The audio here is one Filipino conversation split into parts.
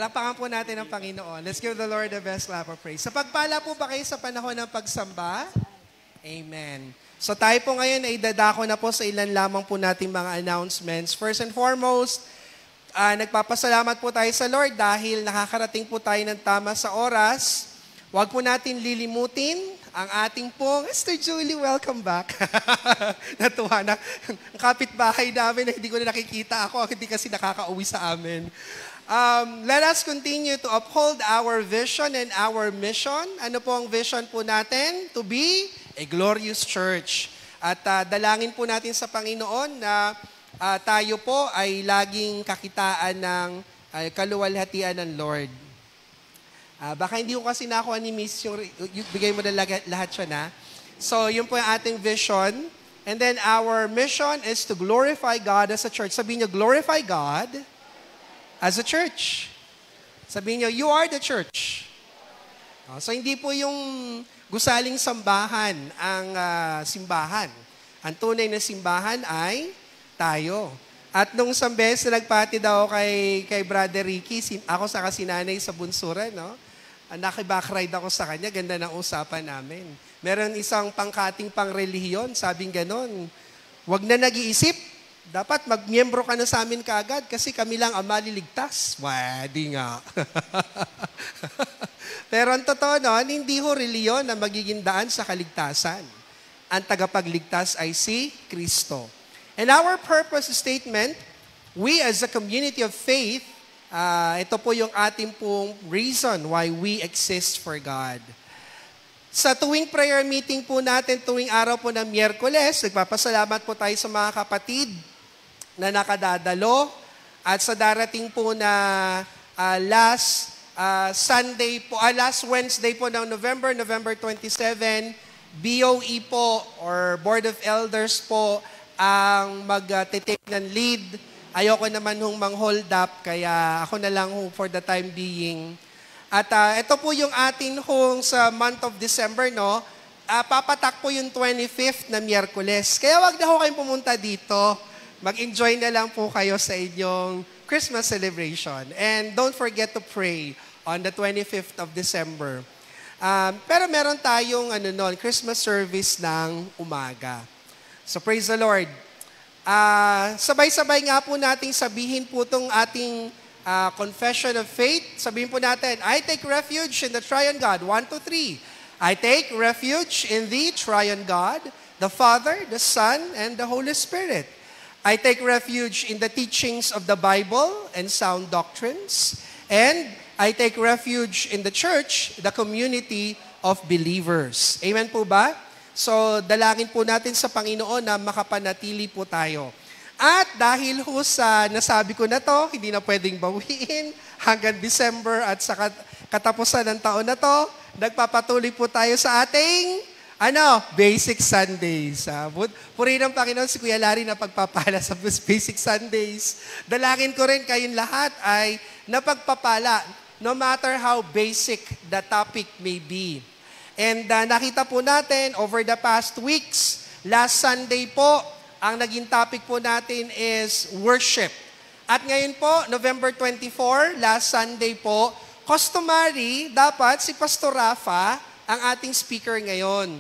Palakpakan po natin ang Panginoon. Let's give the Lord the best clap of praise. Sa pagpala po ba kayo sa panahon ng pagsamba? Amen. So tayo po ngayon ay dadako na po sa ilan lamang po nating mga announcements. First and foremost, nagpapasalamat po tayo sa Lord dahil nakakarating po tayo ng tama sa oras. Huwag po natin lilimutin ang ating pong, Mr. Julie, welcome back. Natuwa na. Ang kapitbahay namin na hindi ko na nakikita ako, hindi kasi nakakauwi sa amin. Let us continue to uphold our vision and our mission. Ano po ang vision po natin? To be a glorious church. At dalangin po natin sa Panginoon na tayo po ay laging kakitaan ng kaluwalhatian ng Lord. Baka hindi ko kasi nakuha ni Miss yung bigay mo na lahat siya na. So, yun po yung ating vision. And then our mission is to glorify God as a church. Sabihin niyo, glorify God as a church. Sabihin niyo, you are the church. So, hindi po yung gusaling sambahan ang simbahan. Ang tunay na simbahan ay tayo. At nung isang beses na nagpati daw kay Brother Ricky, ako sa kasinanay sa Bunsuran, no? Nakiback-ride ako sa kanya, ganda ng usapan namin. Meron isang pangkating pangrelihiyon, sabing ganon, wag na nag-iisip, dapat magmiyembro ka na sa amin kaagad kasi kami lang ang maliligtas. Di nga. Pero ang totoo nun, hindi ho reliyon na magiging daan sa kaligtasan. Ang tagapagligtas ay si Kristo. And our purpose statement, we as a community of faith, ito po yung ating pong reason why we exist for God. Sa tuwing prayer meeting po natin, tuwing araw po ng Miyerkules, nagpapasalamat po tayo sa mga kapatid na nakadadalo. At sa darating po na last Wednesday po ng November 27, BOE po or Board of Elders po ang mag-take ng lead. Ayoko naman hong mang-hold up, kaya ako na lang for the time being. At ito po yung atin hong sa month of December, no? Papatak po yung 25th na Miyerkules. Kaya wag na ho kayong pumunta dito. Mag-enjoy na lang po kayo sa inyong Christmas celebration. And don't forget to pray on the 25th of December. Pero meron tayong Christmas service ng umaga. So praise the Lord. Sabay-sabay nga po nating sabihin po itong ating confession of faith. Sabihin po natin, I take refuge in the Triune God. 1, 2, 3. I take refuge in the Triune God, the Father, the Son, and the Holy Spirit. I take refuge in the teachings of the Bible and sound doctrines. And I take refuge in the church, the community of believers. Amen po ba? So, dalangin po natin sa Panginoon na makapanatili po tayo. At dahil ho sa nasabi ko na to, hindi na pwedeng bawiin hanggang December at sa katapusan ng taon na to, nagpapatuloy po tayo sa ating Basic Sundays. Purihin ng Panginoon si Kuya Larry na pagpapala sa Basic Sundays. Dalangin ko rin kayong lahat ay napagpapala, no matter how basic the topic may be. And nakita po natin over the past weeks, last Sunday po, ang naging topic po natin is worship. At ngayon po, November 24, last Sunday po, customary, dapat si Pastor Rafa ang ating speaker ngayon.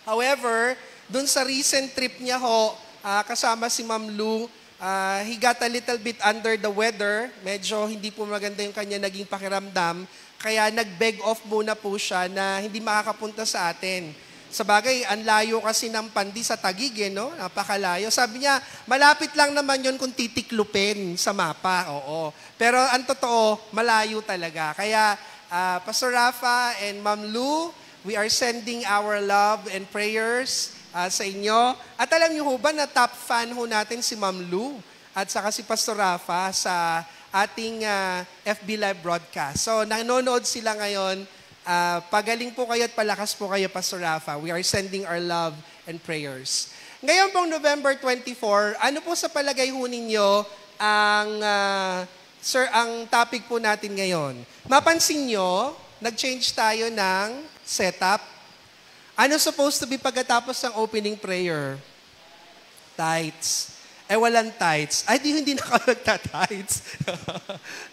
However, dun sa recent trip niya ho, kasama si Ma'am Lou, he got a little bit under the weather. Medyo hindi po maganda yung kanya naging pakiramdam. Kaya nag-beg off muna po siya na hindi makakapunta sa atin. Sa bagay, ang layo kasi ng Pandi sa Taguig, no? Napakalayo. Sabi niya, malapit lang naman yun kung titiklupin sa mapa. Oo. Pero ang totoo, malayo talaga. Kaya, Pastor Rafa and Ma'am Lou, we are sending our love and prayers sa inyo. At alam niyo ho ba na top fan ho natin si Ma'am Lou at saka si Pastor Rafa sa ating FB Live broadcast. So, nanonood sila ngayon. Pagaling po kayo at palakas po kayo, Pastor Rafa. We are sending our love and prayers. Ngayon pong November 24, ano po sa palagay ho ninyo ang topic po natin ngayon? Mapansin nyo, nag-change tayo ng setup. Ano supposed to be pagkatapos ng opening prayer? Tithes. Walang tithes. Ay, hindi na ako nagta-tithes.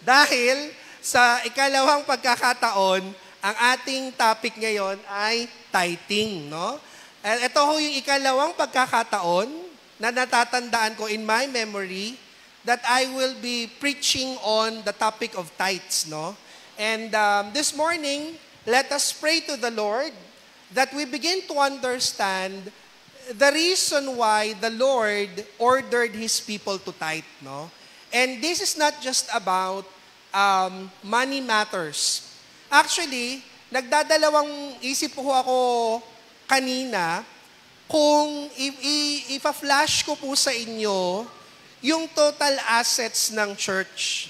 Dahil Sa ikalawang pagkakataon, ang ating topic ngayon ay tithing, no? At ito ho yung ikalawang pagkakataon na natatandaan ko in my memory that I will be preaching on the topic of tithes, no? And this morning, let us pray to the Lord that we begin to understand the reason why the Lord ordered His people to tithe, no? And this is not just about money matters. Actually, nagdadalawang isip po ako kanina kung ipa-flash ko po sa inyo yung total assets ng church.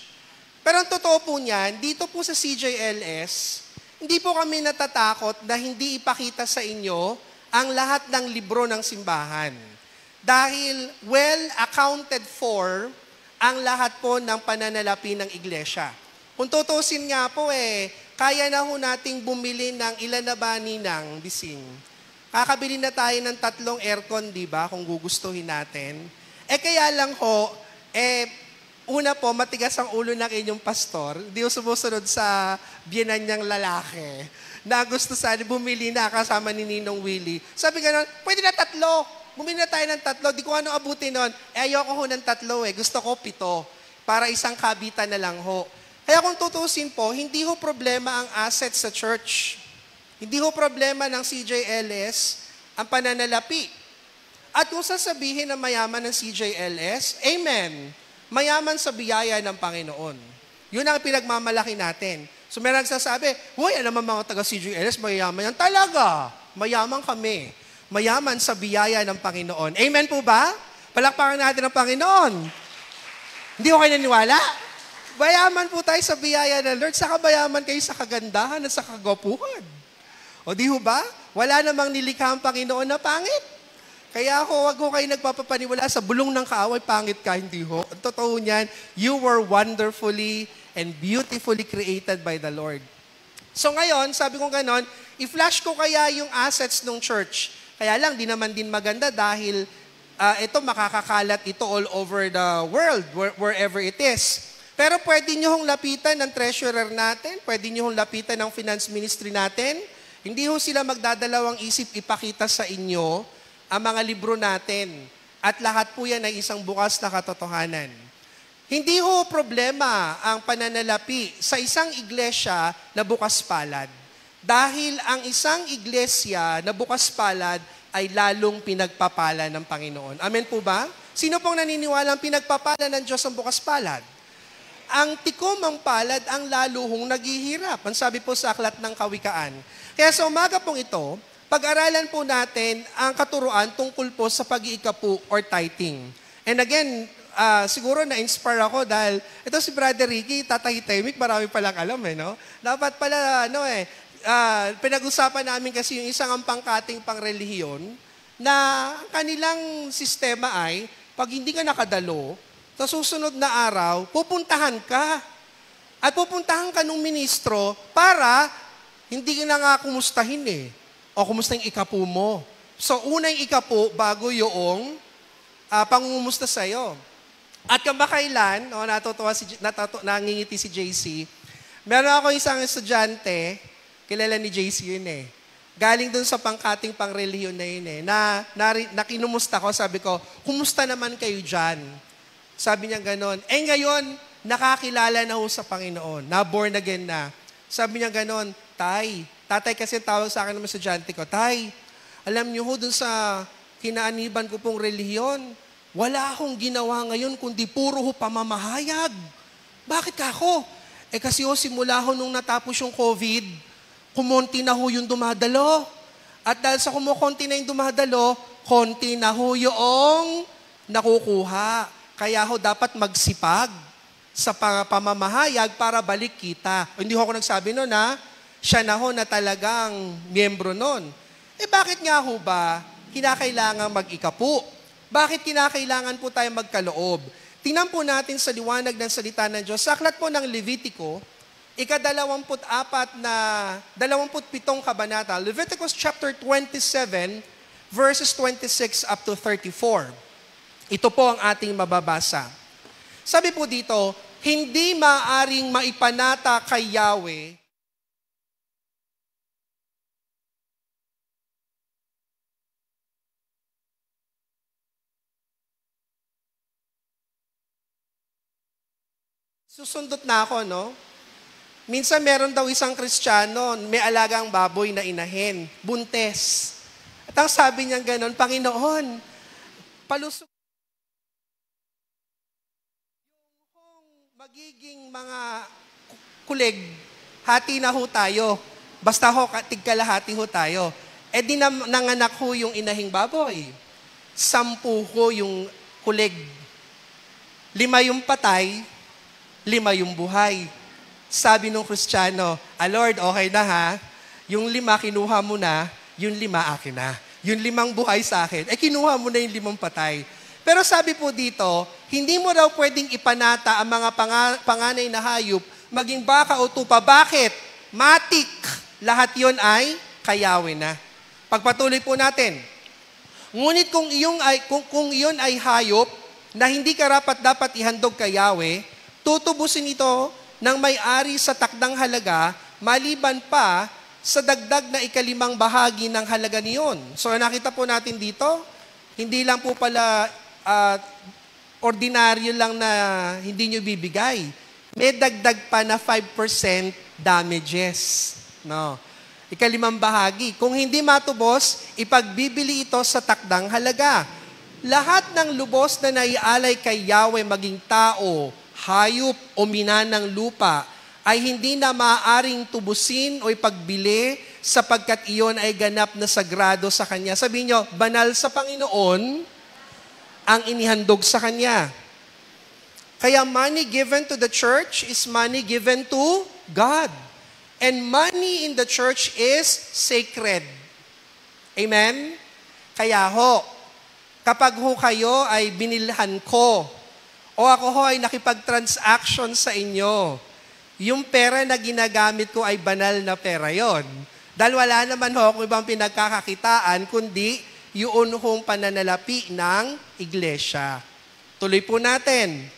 Pero ang totoo po niyan, dito po sa CJLS, hindi po kami natatakot na hindi ipakita sa inyo ang lahat ng libro ng simbahan. Dahil well accounted for ang lahat po ng pananalapi ng iglesia. Kung tutusin nga po kaya na ho nating bumili ng ilan na ba ninang bising. Kakabili na tayo ng 3 aircon, di ba, kung gugustuhin natin. Kaya lang ho, una po, matigas ang ulo ng inyong pastor, di ho sumusunod sa biyenan niyang lalaki, na gusto sana bumili na kasama ni Ninong Willie. Sabi gano'n, pwede na 3. Bumili na tayo ng 3. Di ko ano abutin nun. Ayoko ho ng 3 Gusto ko 7. Para isang kabitan na lang ho. Kaya kung tutusin po, hindi ho problema ang assets sa church. Hindi ho problema ng CJLS ang pananalapi. At kung sasabihin na mayaman ng CJLS, amen. Mayaman sa biyaya ng Panginoon. Yun ang pinagmamalaki natin. So may nagsasabi, huy, naman mga taga CJLS, mayaman yan. Talaga, mayaman kami. Mayaman sa biyaya ng Panginoon. Amen po ba? Palakpakan natin ang Panginoon. Hindi ko kayo naniwala? Mayaman po tayo sa biyaya ng Lord. Saka mayaman kayo sa kagandahan at sa kagwapuhan. O di ho ba? Wala namang nilikha ang Panginoon na pangit. Kaya wag ko kayo nagpapapaniwala sa bulong ng kaaway, pangit ka, hindi ho. Ang totoo niyan, you were wonderfully and beautifully created by the Lord. So ngayon, sabi ko ganon, i-flash ko kaya yung assets ng church. Kaya lang, di naman din maganda dahil ito makakakalat ito all over the world, wherever it is. Pero pwede nyo hong lapitan ng treasurer natin, pwede nyo hong lapitan ng finance ministry natin. Hindi ho sila magdadalawang isip ipakita sa inyo ang mga libro natin. At lahat po yan ay isang bukas na katotohanan. Hindi ho problema ang pananalapi sa isang iglesia na bukas palad. Dahil ang isang iglesia na bukas palad ay lalong pinagpapala ng Panginoon. Amen po ba? Sino pong naniniwala ang pinagpapala ng Diyos ang bukas palad? Ang tikom ang palad ang laluhong naghihirap. Ang sabi po sa aklat ng Kawikaan. Kaya sa umaga pong ito, pag-aralan po natin ang katuruan tungkol po sa pag-iikapu or tithing. And again, siguro na-inspire ako dahil ito si Brother Ricky, tatahitahimik, marami palang alam no? Dapat pala, pinag-usapan namin kasi yung isang pangkating pangrelihiyon na ang kanilang sistema ay, pag hindi ka nakadalo, sa susunod na araw, pupuntahan ka. At pupuntahan ka ng ministro para hindi ka na nga kumustahin O kumusta yung ikapu mo. So, una yung ikapu bago yung pangungumusta sa'yo. At kamakailan, nangingiti si JC, meron ako isang estudyante, kilala ni JC yun Galing dun sa pangkating pangrelihiyon na yun na kinumusta ko, sabi ko, kumusta naman kayo dyan? Sabi niya ganon. Ngayon, nakakilala na ho sa Panginoon. Na-born again na. Sabi niya ganon, tatay kasi tawag sa akin ng estudyante ko, Tay, alam niyo ho dun sa kinaaniban ko pong relihiyon, wala akong ginawa ngayon kundi puro ho pamamahayag. Bakit ka ako? Kasi simula ho nung natapos yung COVID, kumonti na ho yung dumadalo. At dahil sa kumukonti na yung dumadalo, konti na ho yung nakukuha. Kaya ho dapat magsipag sa pamamahayag para balik kita. Hindi ho ako nagsabi nun siya na ho na talagang miyembro nun. Bakit nga ho ba kinakailangan mag-ikapu? Bakit kinakailangan po tayo magkaloob? Tingnan po natin sa liwanag ng salita ng Diyos. Sa aklat po ng Levitico, 27 kabanata, Leviticus chapter 27, verses 26 up to 34. Ito po ang ating mababasa. Sabi po dito, hindi maaring maipanata kay Yahweh susundot na ako, no? Minsan meron daw isang Kristiyano, may alagang baboy na inahin, buntes. At ang sabi niya gano'n, Panginoon, palusog yung magiging mga kulig, hati na ho tayo. Basta ho, tigkalahati ho tayo. E di nanganak ho yung inahing baboy. 10 ho yung kulig. 5 yung patay, 5 yung buhay. Sabi nung Kristiyano, Lord, okay na ha. Yung 5 kinuha mo na, yung 5 akin na. Yung 5 buhay sa akin, kinuha mo na yung 5 patay. Pero sabi po dito, hindi mo raw pwedeng ipanata ang mga panganay na hayop, maging baka o tupa. Bakit? Matik. Lahat yon ay kayawin na. Pagpatuloy po natin. Ngunit kung iyon ay hayop na hindi karapat dapat ihandog kay Yahweh, tutubusin ito ng may-ari sa takdang halaga, maliban pa sa dagdag na 5 bahagi ng halaga niyon. So nakita po natin dito, hindi lang po pala ordinaryo lang na hindi nyo bibigay. May dagdag pa na 5% damages. No. 5 bahagi. Kung hindi matubos, ipagbibili ito sa takdang halaga. Lahat ng lubos na naialay kay Yahweh, maging tao, hayop o minanang lupa, ay hindi na maaaring tubusin o ipagbili sapagkat iyon ay ganap na sagrado sa Kanya. Sabihin nyo, banal sa Panginoon ang inihandog sa Kanya. Kaya money given to the church is money given to God. And money in the church is sacred. Amen? Kaya ho, kapag ho kayo ay binilhan ko, o ako ho ay nakipag-transaction sa inyo, yung pera na ginagamit ko ay banal na pera yon. Dahil wala naman ho kung ibang pinagkakakitaan, kundi yun hong pananalapi ng iglesia. Tuloy po natin.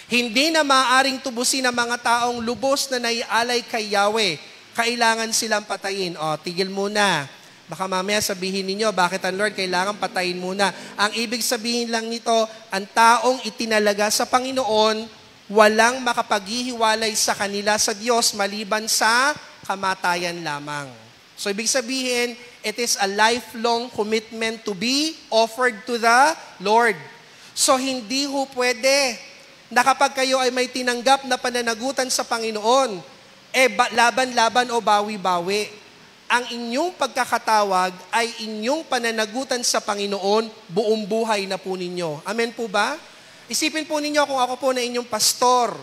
Hindi na maaaring tubusin ng mga taong lubos na naialay kay Yahweh. Kailangan silang patayin. Tigil muna. Baka mamaya sabihin ninyo, bakit ang Lord kailangan patayin muna? Ang ibig sabihin lang nito, ang taong itinalaga sa Panginoon, walang makapaghihiwalay sa kanila sa Diyos maliban sa kamatayan lamang. So ibig sabihin, it is a lifelong commitment to be offered to the Lord. So hindi ho pwede na kapag kayo ay may tinanggap na pananagutan sa Panginoon, laban-laban o bawi-bawi. Ang inyong pagkakatawag ay inyong pananagutan sa Panginoon, buong buhay na po ninyo. Amen po ba? Isipin po ninyo kung ako po na inyong pastor,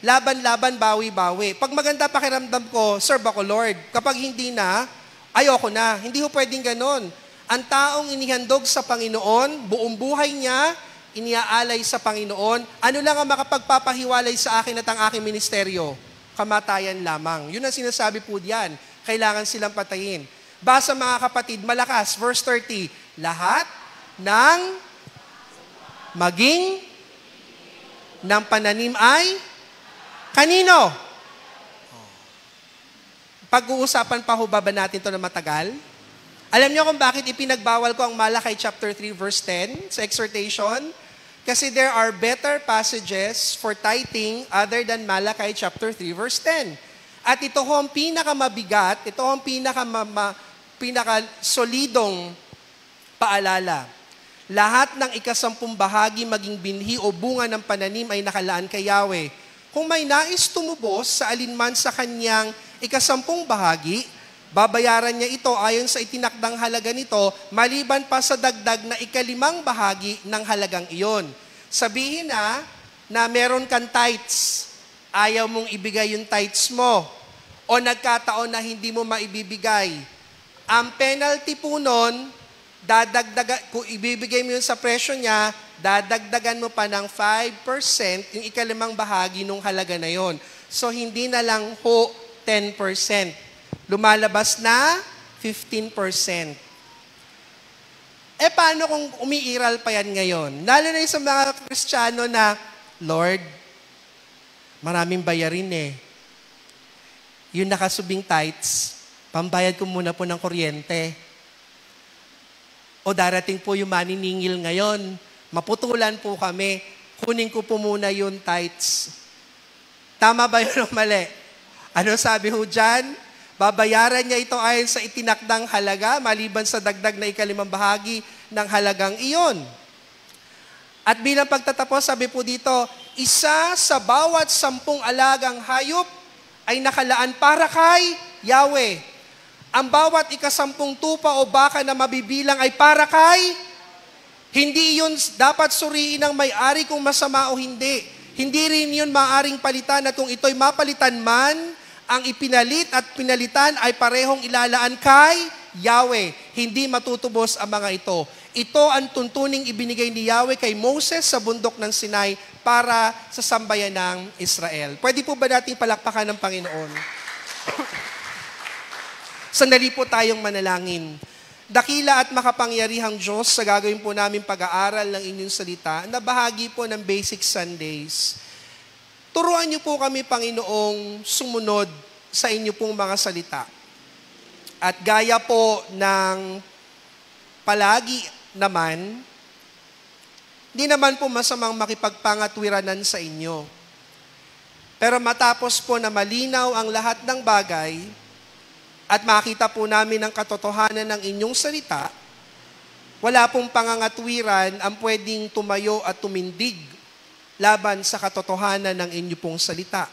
laban-laban, bawi-bawi. Pag maganda pakiramdam ko, serve ako Lord. Kapag hindi na, ayoko na. Hindi ho pwedeng ganon. Ang taong inihandog sa Panginoon, buong buhay niya, iniaalay sa Panginoon, ano lang ang makapagpapahiwalay sa akin at ang aking ministeryo? Kamatayan lamang. Yun ang sinasabi po diyan. Kailangan silang patayin. Basa mga kapatid, malakas, verse 30, lahat ng maging ng pananim ay kanino? Pag-uusapan pa ho ba natin ito na matagal? Alam niyo kung bakit ipinagbawal ko ang Malakay chapter 3 verse 10 sa exhortation? Kasi there are better passages for tithing other than Malakay chapter 3 verse 10. At ito ho ang pinakamabigat, ito ho ang pinakasolidong paalala. Lahat ng 10 bahagi maging binhi o bunga ng pananim ay nakalaan kay Yahweh. Kung may nais tumubos sa alinman sa kanyang 10 bahagi, babayaran niya ito ayon sa itinakdang halaga nito, maliban pa sa dagdag na 5 bahagi ng halagang iyon. Sabihin na meron kang tithes, ayaw mong ibigay yung tithes mo, o nagkataon na hindi mo maibibigay. Ang penalty po nun, kung ibibigay mo yun sa presyo niya, dadagdagan mo pa ng 5% yung 5 bahagi ng halaga na yon. So, hindi na lang ho 10%. Lumalabas na 15%. Paano kung umiiral pa yan ngayon? Lalo na yung sa mga Kristiyano na Lord, maraming bayarin eh. Yung nakasubing tithes, pambayad ko muna po ng kuryente. O darating po yung maniningil ngayon, maputulan po kami, kunin ko po muna yung tithes. Tama ba yun o mali? Ano sabi ho dyan? Babayaran niya ito ayon sa itinakdang halaga, maliban sa dagdag na 1/5 bahagi ng halagang iyon. At bilang pagtatapos, sabi po dito, isa sa bawat 10 alagang hayop ay nakalaan para kay Yahweh. Ang bawat 10 tupa o baka na mabibilang ay para kay, hindi yun dapat suriin ng may-ari kung masama o hindi. Hindi rin yun maaring palitan at kung ito'y mapalitan man, ang ipinalit at pinalitan ay parehong ilalaan kay Yahweh. Hindi matutubos ang mga ito. Ito ang tuntuning ibinigay ni Yahweh kay Moses sa bundok ng Sinai para sa sambayan ng Israel. Pwede po ba nating palakpakan ng Panginoon? Sandali po tayong manalangin. Dakila at makapangyarihang Diyos, sa gagawin po namin pag-aaral ng inyong salita, na bahagi po ng Basic Sundays. Turuan niyo po kami, Panginoong, sumunod sa inyo pong mga salita. At gaya po ng palagi naman, di naman po masamang makipagpangatwiranan sa inyo. Pero matapos po na malinaw ang lahat ng bagay, at makita po namin ang katotohanan ng inyong salita, wala pong pangangatwiran ang pwedeng tumayo at tumindig laban sa katotohanan ng inyo pong salita.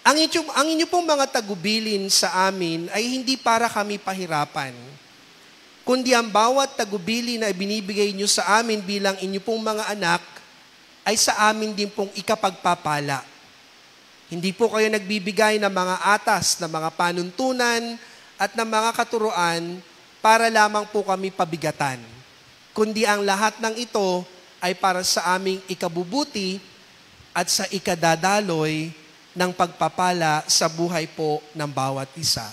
Ang inyo pong mga tagubilin sa amin ay hindi para kami pahirapan, kundi ang bawat tagubilin na ibinibigay nyo sa amin bilang inyo pong mga anak ay sa amin din pong ikapagpapala. Hindi po kayo nagbibigay ng mga atas, ng mga panuntunan at ng mga katuruan para lamang po kami pabigatan, kundi ang lahat ng ito ay para sa aming ikabubuti at sa ikadadaloy ng pagpapala sa buhay po ng bawat isa.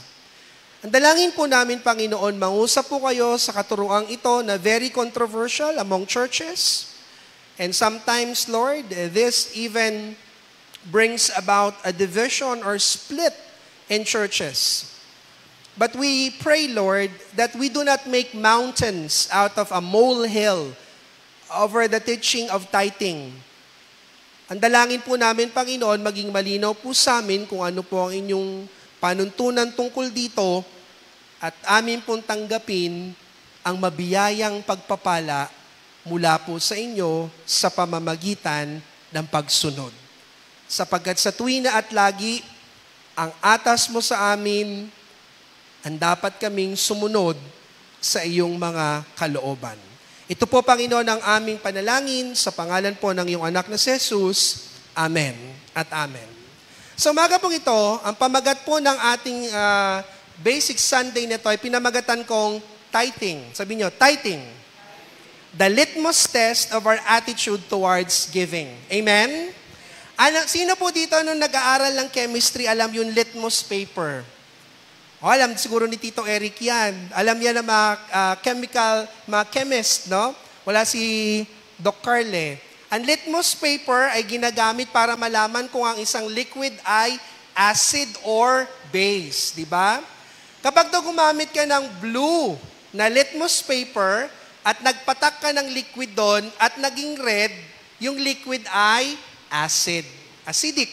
Ang dalangin po namin, Panginoon, mangusap po kayo sa katuruang ito na very controversial among churches. And sometimes, Lord, this even brings about a division or split in churches. But we pray, Lord, that we do not make mountains out of a molehill over the teaching of tithing. Ang dalangin po namin, Panginoon, maging malinaw po sa amin kung ano po ang inyong panuntunan tungkol dito at amin pong tanggapin ang mabiyayang pagpapala mula po sa inyo sa pamamagitan ng pagsunod. Sapagkat sa tuwina at lagi, ang atas mo sa amin, ang dapat kaming sumunod sa iyong mga kalooban. Ito po, Panginoon, ang aming panalangin sa pangalan po ng iyong anak na si Jesus. Amen at amen. Sa umaga pong ito, ang pamagat po ng ating Basic Sunday nito ay pinamagatan kong tithing. Sabi niyo, tithing. The litmus test of our attitude towards giving. Amen? Sino po dito nung nag-aaral ng chemistry, alam yung litmus paper? Alam siguro ni Tito Eric yan. Alam yan ng mga chemist, no? Wala si Doc Carle. Ang litmus paper ay ginagamit para malaman kung ang isang liquid ay acid or base, di ba? Kapag daw gumamit ka ng blue na litmus paper at nagpatak ka ng liquid doon at naging red, yung liquid ay acidic.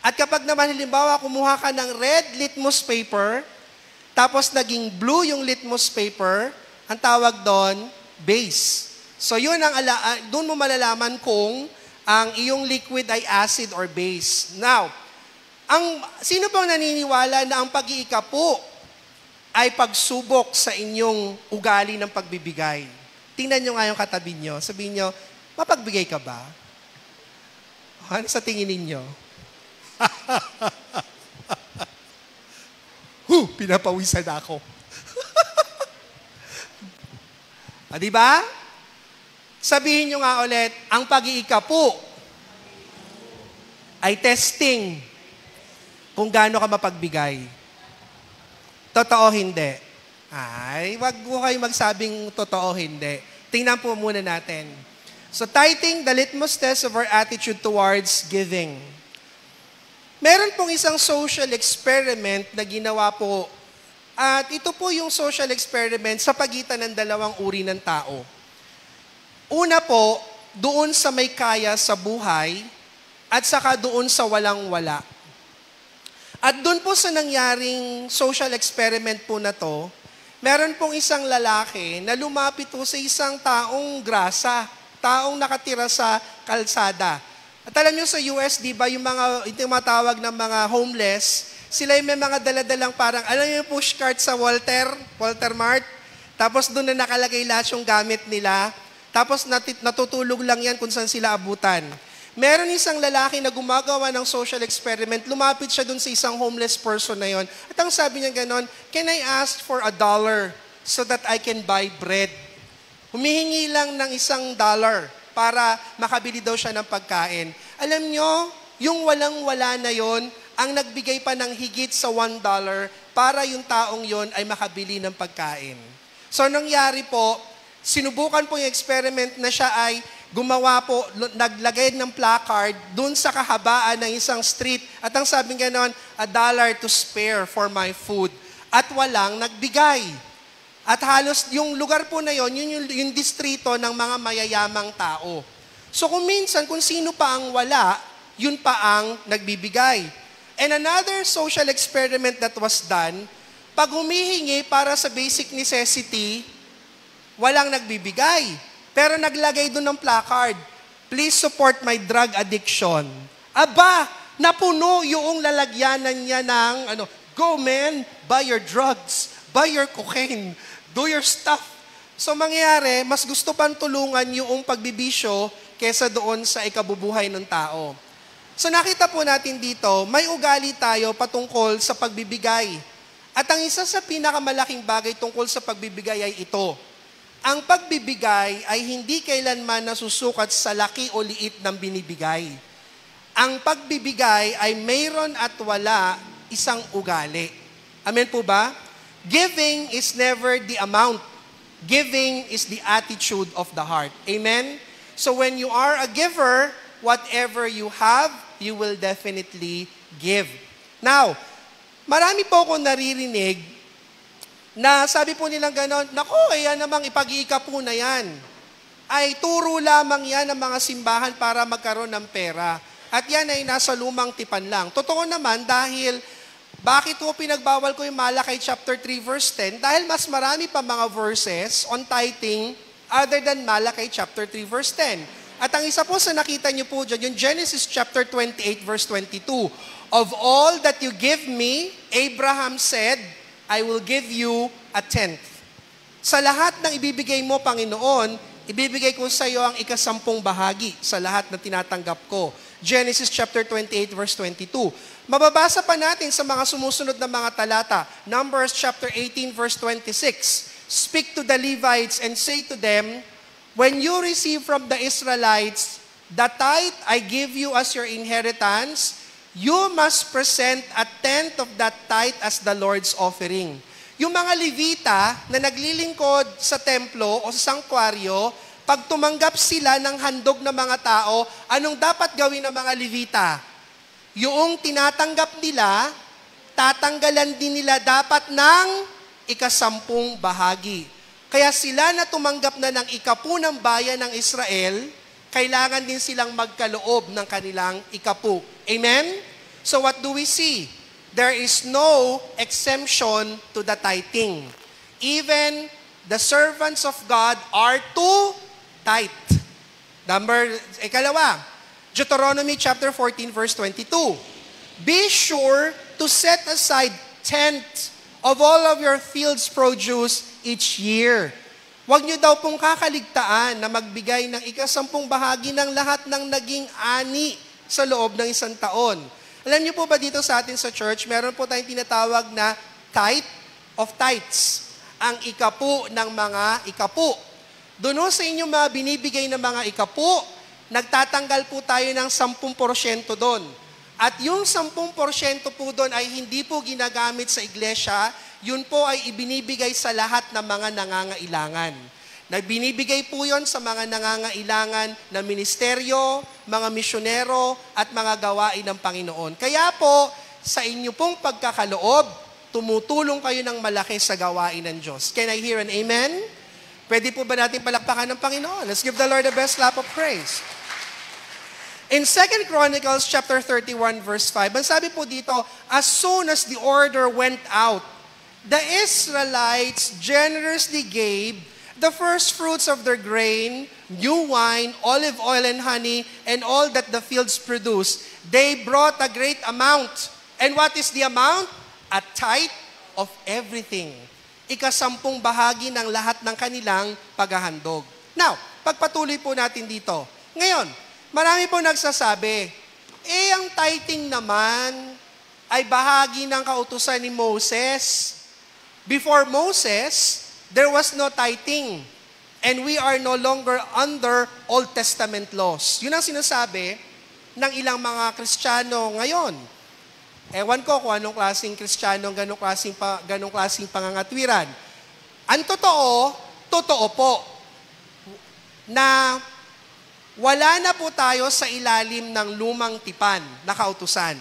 At kapag naman halimbawa kumuha ka ng red litmus paper, tapos naging blue yung litmus paper, ang tawag doon, base. So yun doon mo malalaman kung ang iyong liquid ay acid or base. Now, sino pang naniniwala na ang pag-iikapo ay pagsubok sa inyong ugali ng pagbibigay? Tingnan nyo nga yung katabi nyo. Sabihin nyo, mapagbigay ka ba? Ano sa tingin ninyo? Pinapawisan ako. Di ba? Sabihin nyo nga ulit, ang pag-iikapo ay testing kung gaano ka mapagbigay. Totoo hindi. Ay, wag mo kayo magsabing totoo hindi. Tingnan po muna natin. So tithing, the litmus test of our attitude towards giving. Meron pong isang social experiment na ginawa po. At ito po yung social experiment sa pagitan ng dalawang uri ng tao. Una po, doon sa may kaya sa buhay at saka doon sa walang-wala. At doon po sa nangyaring social experiment po na to, meron pong isang lalaki na lumapit po sa isang taong grasa, taong nakatira sa kalsada. At alam nyo sa US, di ba, yung matawag ng mga homeless, sila yung may mga daladalang parang, alam nyo yung pushcart sa Walter Mart? Tapos doon na nakalagay lahat yung gamit nila. Tapos natutulog lang yan kung saan sila abutan. Meron isang lalaki na gumagawa ng social experiment, lumapit siya doon sa isang homeless person na yon. At ang sabi niya ganon, can I ask for $1 so that I can buy bread? Humihingi lang ng $1 para makabili daw siya ng pagkain. Alam nyo, yung walang-wala na yon, ang nagbigay pa ng higit sa $1 para yung taong yon ay makabili ng pagkain. So nangyari po, sinubukan po yung experiment na siya ay gumawa po, naglagay ng placard dun sa kahabaan ng isang street. At ang sabi ganon, $1 to spare for my food. At walang nagbigay. At halos yung lugar po na yon, yun yung distrito ng mga mayayamang tao. So kung minsan, kung sino pa ang wala, yun pa ang nagbibigay. And another social experiment that was done, pag humihingi para sa basic necessity, walang nagbibigay. Pero naglagay doon ng placard, please support my drug addiction. Aba, napuno yung lalagyanan niya ng, go man, buy your drugs, buy your cocaine, do your stuff. So mangyayari, mas gusto pang tulungan yung pagbibisyo kesa doon sa ikabubuhay ng tao. So nakita po natin dito, may ugali tayo patungkol sa pagbibigay. At ang isa sa pinakamalaking bagay tungkol sa pagbibigay ay ito. Ang pagbibigay ay hindi kailanman nasusukat sa laki o liit ng binibigay. Ang pagbibigay ay mayroon at wala isang ugali. Amen po ba? Giving is never the amount. Giving is the attitude of the heart. Amen? So when you are a giver, whatever you have, you will definitely give. Now, marami po akong naririnig na sabi po nilang gano'n, naku, yan namang ipag-iika po na yan. Ay turo lamang yan ng mga simbahan para magkaroon ng pera. At yan ay nasa lumang tipan lang. Totoo naman dahil, bakit po pinagbawal ko yung Malakay chapter 3 verse 10? Dahil mas marami pa mga verses on tithing other than Malakay chapter 3 verse 10. At ang isa po sa nakita niyo po dyan, yung Genesis chapter 28 verse 22. Of all that you give me, Abraham said, I will give you 1/10. Sa lahat ng ibibigay mo, Panginoon, ibibigay ko sa iyo ang 10 bahagi sa lahat na tinatanggap ko. Genesis chapter 28 verse 22. Mababasa pa natin sa mga sumusunod na mga talata. Numbers chapter 18 verse 26. Speak to the Levites and say to them, when you receive from the Israelites the tithe I give you as your inheritance, you must present 1/10 of that tithe as the Lord's offering. Yung mga Levita na naglilingkod sa templo o sa sanktuaryo, pag tumanggap sila ng handog ng mga tao, anong dapat gawin ng mga Levita? Yung tinatanggap nila, tatanggalan din nila dapat ng 10 bahagi. Kaya sila na tumanggap na ng 10 ng bayan ng Israel, kailangan din silang magkaloob ng kanilang 10. Amen? So what do we see? There is no exemption to the tithing. Even the servants of God are to tithe. Ikalawa, Deuteronomy chapter 14 verse 22. Be sure to set aside 10th of all of your field's produce each year. Huwag niyo daw pong kakaligtaan na magbigay ng 10 bahagi ng lahat ng naging ani sa loob ng isang taon. Alam niyo po ba dito sa atin sa church, meron po tayong tinatawag na tithe of tithes. Ang 10 ng mga 10. Doon sa inyong mga binibigay ng mga 10, nagtatanggal po tayo ng 10% doon. At yung 10% po doon ay hindi po ginagamit sa iglesia, yun po ay ibinibigay sa lahat ng mga nangangailangan. Binibigay po yon sa mga nangangailangan na ministeryo, mga misyonero, at mga gawain ng Panginoon. Kaya po, sa inyo pong pagkakaloob, tumutulong kayo ng malaki sa gawain ng Diyos. Can I hear an amen? Pwede po ba natin palakpakan ng Panginoon? Let's give the Lord the best clap of praise. In 2 Chronicles chapter 31 verse 5, ang sabi po dito, as soon as the order went out, the Israelites generously gave the first fruits of their grain, new wine, olive oil, and honey, and all that the fields produce. They brought a great amount. And what is the amount? A tithe of everything. 10% bahagi ng lahat ng kanilang paghahandog. Now, pagpatuloy po natin dito. Ngayon, marami po nagsasabi, ang tithing naman ay bahagi ng kautusan ni Moses. Before Moses, there was no tithing. And we are no longer under Old Testament laws. Yun ang sinasabi ng ilang mga Kristiyano ngayon. Ewan ko kung anong klaseng Kristiyano, ganong klaseng pangangatwiran. Ang totoo po, na wala na po tayo sa ilalim ng lumang tipan na kautusan.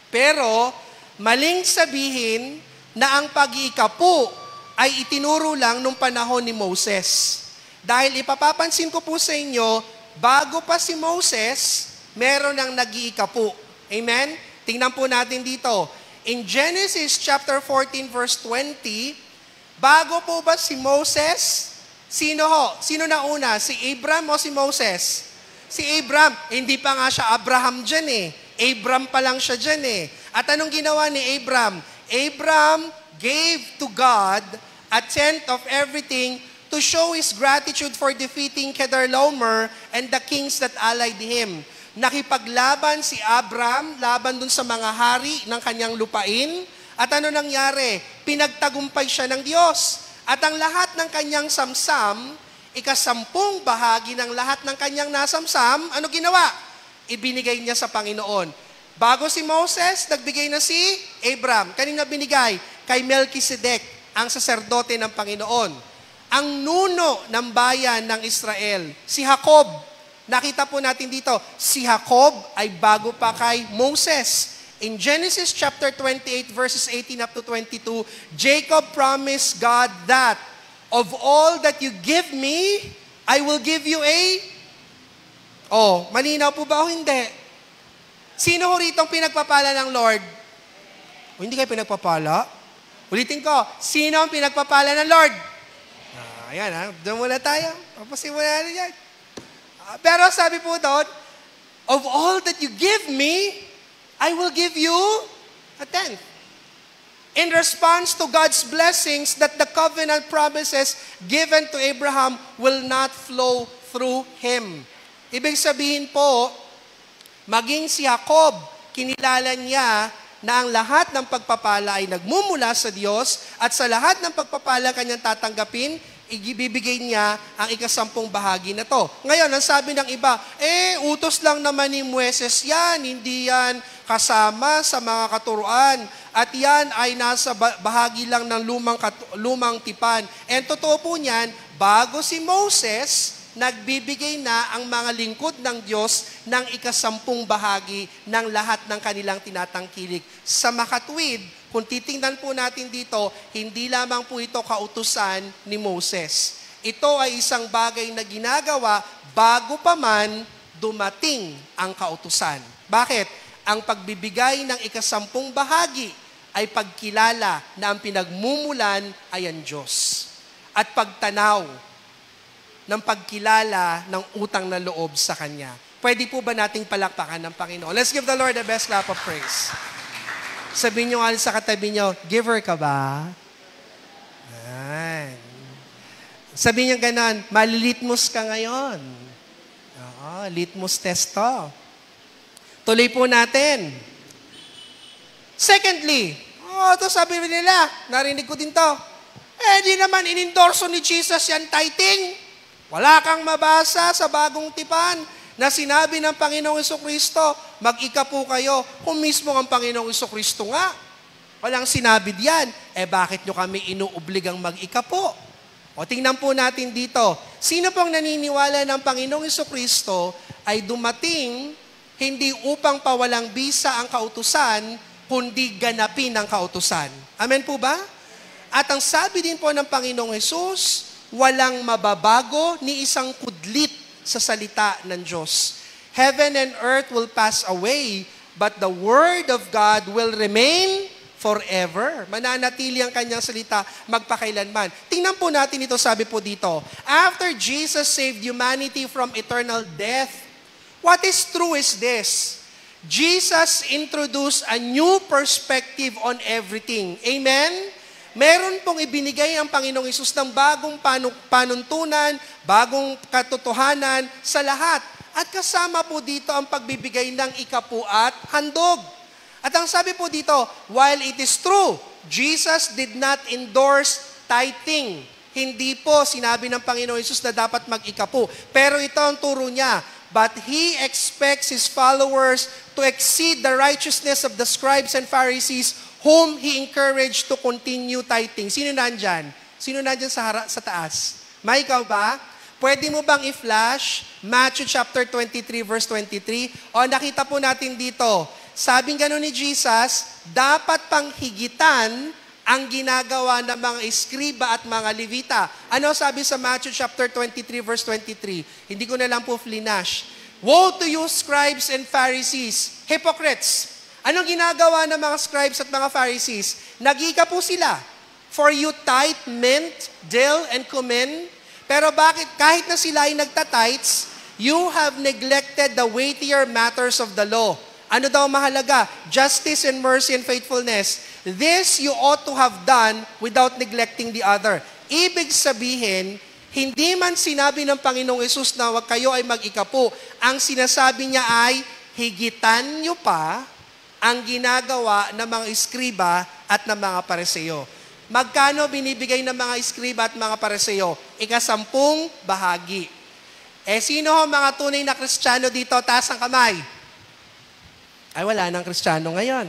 Pero, maling sabihin na ang pag-iikapu ay itinuro lang nung panahon ni Moses. Dahil ipapapansin ko po sa inyo, bago pa si Moses, meron ng nag-iikapu. Amen? Tingnan po natin dito. In Genesis chapter 14 verse 20, bago po ba si Moses, sino na una? Si Abram o si Moses? Si Abram. Hindi pa nga siya Abraham dyan eh. Abram pa lang siya dyan eh. At anong ginawa ni Abram? Abram gave to God a tenth of everything to show his gratitude for defeating Kedorlaomer and the kings that allied him. Nakipaglaban si Abram, laban dun sa mga hari ng kanyang lupain. At ano nangyari? Pinagtagumpay siya ng Diyos. At ang lahat ng kanyang samsam, 10% bahagi ng lahat ng kanyang nasamsam, ano ginawa? Ibinigay niya sa Panginoon. Bago si Moses, nagbigay na si Abram. Kanina binigay? Kay Melchizedek, ang saserdote ng Panginoon. Ang nuno ng bayan ng Israel, si Jacob. Nakita po natin dito, si Jacob ay bago pa kay Moses. In Genesis chapter 28 verses 18 up to 22, Jacob promised God that, of all that you give me, I will give you a... Oh, malinaw po ba o hindi? Sino ho rito ang pinagpapala ng Lord? O hindi kayo pinagpapala? Ulitin ko, sino ang pinagpapala ng Lord? Ayan ha, doon muna tayo. Papasimula na yan. Pero sabi po doon, of all that you give me, I will give you a tenth. In response to God's blessings that the covenant promises given to Abraham will not flow through him. Ibig sabihin po, maging si Jacob, kinilala niya na ang lahat ng pagpapala ay nagmumula sa Diyos at sa lahat ng pagpapala kanyang tatanggapin, ibibigay niya ang 10% bahagi na to. Ngayon, ang sabi ng iba, utos lang naman ni Moises yan, hindi yan kasama sa mga katuruan. At yan ay nasa bahagi lang ng lumang tipan. And totoo po niyan, bago si Moses, nagbibigay na ang mga lingkod ng Diyos ng 10% bahagi ng lahat ng kanilang tinatangkilik. Sa makatwid, kung titingnan po natin dito, hindi lamang po ito kautusan ni Moses. Ito ay isang bagay na ginagawa bago pa man dumating ang kautusan. Bakit? Ang pagbibigay ng 10% bahagi ay pagkilala na ang pinagmumulan ay ang Diyos. At pagtanaw ng pagkilala ng utang na loob sa Kanya. Pwede po ba nating palakpakan ng Panginoon? Let's give the Lord the best clap of praise. Sabihin nyo nga sa katabi nyo, giver ka ba? Yan. Sabihin nyo ganon, malilitmus ka ngayon. Oo, litmus test to. Tuloy po natin. Secondly, ito sabi nila, narinig ko din to, di naman inendorso ni Jesus yan tithing. Wala kang mabasa sa bagong tipan na sinabi ng Panginoong Jesucristo, mag-ika po kayo kung mismo ang Panginoong Jesucristo nga. Walang sinabi diyan. Bakit nyo kami inuobligang mag-ika po? O O tingnan po natin dito. Sino pong naniniwala ng Panginoong Jesucristo ay dumating hindi upang pawalang bisa ang kautusan, kundi ganapin ang kautusan? Amen po ba? At ang sabi din po ng Panginoong Hesus, walang mababago ni isang kudlit sa salita ng Diyos. Heaven and earth will pass away, but the Word of God will remain forever. Mananatili ang kanyang salita magpakailanman. Tingnan po natin ito, sabi po dito. After Jesus saved humanity from eternal death, what is true is this: Jesus introduced a new perspective on everything. Amen? Meron pong ibinigay ang Panginoong Hesus ng bagong panuntunan, bagong katotohanan sa lahat. At kasama po dito ang pagbibigay ng ikapu at handog. At ang sabi po dito, while it is true, Jesus did not endorse tithing. Hindi po sinabi ng Panginoon Hesus na dapat mag-ikapu. Pero ito ang turo niya. But He expects His followers to exceed the righteousness of the scribes and Pharisees whom He encouraged to continue tithing. Sino nandyan? Sino nandyan sa taas? May ikaw ba? Pwede mo bang i-flash Matthew chapter 23 verse 23? O nakita po natin dito, sabing gano'n ni Jesus, dapat pang higitan ang ginagawa ng mga eskriba at mga levita. Ano sabi sa Matthew chapter 23 verse 23? Hindi ko na lang po flinash. Woe to you, scribes and Pharisees, hypocrites! Anong ginagawa ng mga scribes at mga Pharisees? Nag-ika po sila. For you tithe mint, dill, and cumin. Pero bakit kahit na sila ay nagtatites, you have neglected the weightier matters of the law. Ano daw mahalaga? Justice and mercy and faithfulness. This you ought to have done without neglecting the other. Ibig sabihin, hindi man sinabi ng Panginoong Hesus na wag kayo ay mag-ikapu. Ang sinasabi niya ay, higitan niyo pa ang ginagawa ng mga eskriba at ng mga pariseo. Magkano binibigay ng mga eskriba at mga pariseo? 10 bahagi. Sino ho mga tunay na Kristiyano dito? Taas ang kamay. Ay, wala nang Kristiyano ngayon.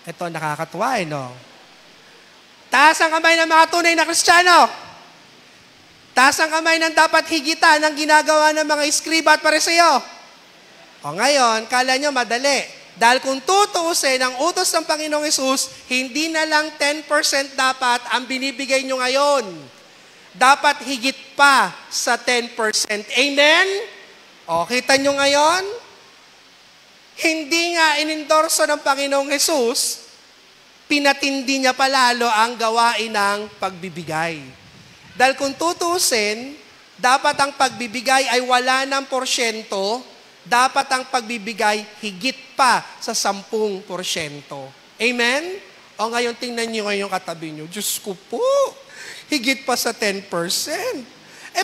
Ito, nakakatuwa no? Taas ang kamay ng mga tunay na Kristiyano. Taas ang kamay ng dapat higitan ng ginagawa ng mga eskriba at pariseo. O ngayon, kala nyo madali. Dahil kung tutuusin ang utos ng Panginoong Hesus, hindi na lang 10% dapat ang binibigay nyo ngayon. Dapat higit pa sa 10%. Amen? O, kita nyo ngayon? Hindi nga inendorso ng Panginoong Hesus, pinatindi niya palalo ang gawain ng pagbibigay. Dahil kung tutuusin, dapat ang pagbibigay ay wala ng porsyento, dapat ang pagbibigay higit pa sa 10%. Amen? O ngayon, tingnan niyo ngayon katabi niyo. Diyos ko po, higit pa sa 10%.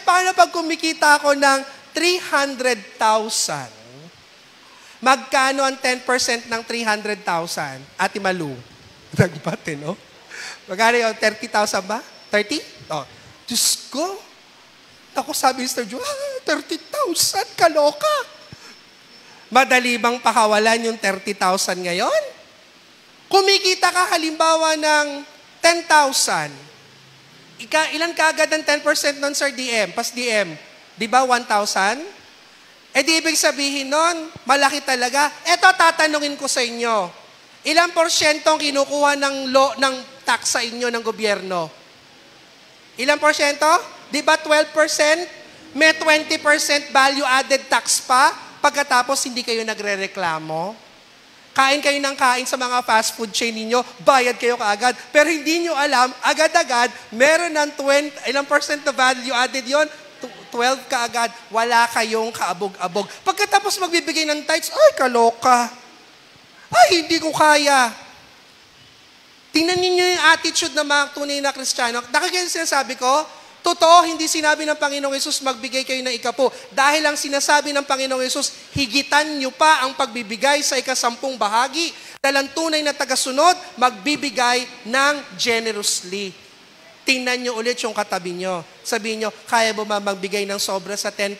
Paano pag kumikita ako ng 300,000? Magkano ang 10% ng 300,000? Ate Malu. Nagbate, no? Magkano yung 30,000 ba? 30? Oh. Diyos ko. Ako sabi ni Sir Joe, 30,000, kaloka. Madali bang pakawalan yung 30,000 ngayon? Kumikita ka halimbawa ng 10,000. Ilan kaagad ang 10% nun, Sir DM? Pas DM. Di ba 1,000? Di ibig sabihin nun, malaki talaga. Eto, tatanungin ko sa inyo. Ilang porsyento ang kinukuha ng tax sa inyo ng gobyerno? Ilang porsyento? Di ba 12%? May 20% value-added tax pa? Pagkatapos hindi kayo nagre-reklamo. Kain kayo ng kain sa mga fast food chain ninyo, bayad kayo kaagad. Pero hindi nyo alam, agad-agad, meron ng ilang percent na value added yon? 12 kaagad, wala kayong kaabog-abog. Pagkatapos magbibigay ng tithes, ay, kaloka. Ay, hindi ko kaya. Tingnan niyo yung attitude ng mga tunay na Kristiyano. Nakikita sinasabi ko, totoo, hindi sinabi ng Panginoong Hesus magbigay kayo ng ikapu. Dahil ang sinasabi ng Panginoong Hesus, higitan nyo pa ang pagbibigay sa 10 bahagi. Dahil ang tunay na tagasunod, magbibigay ng generously. Tingnan nyo ulit yung katabi nyo. Sabihin nyo, kaya ba magbigay ng sobra sa 10%?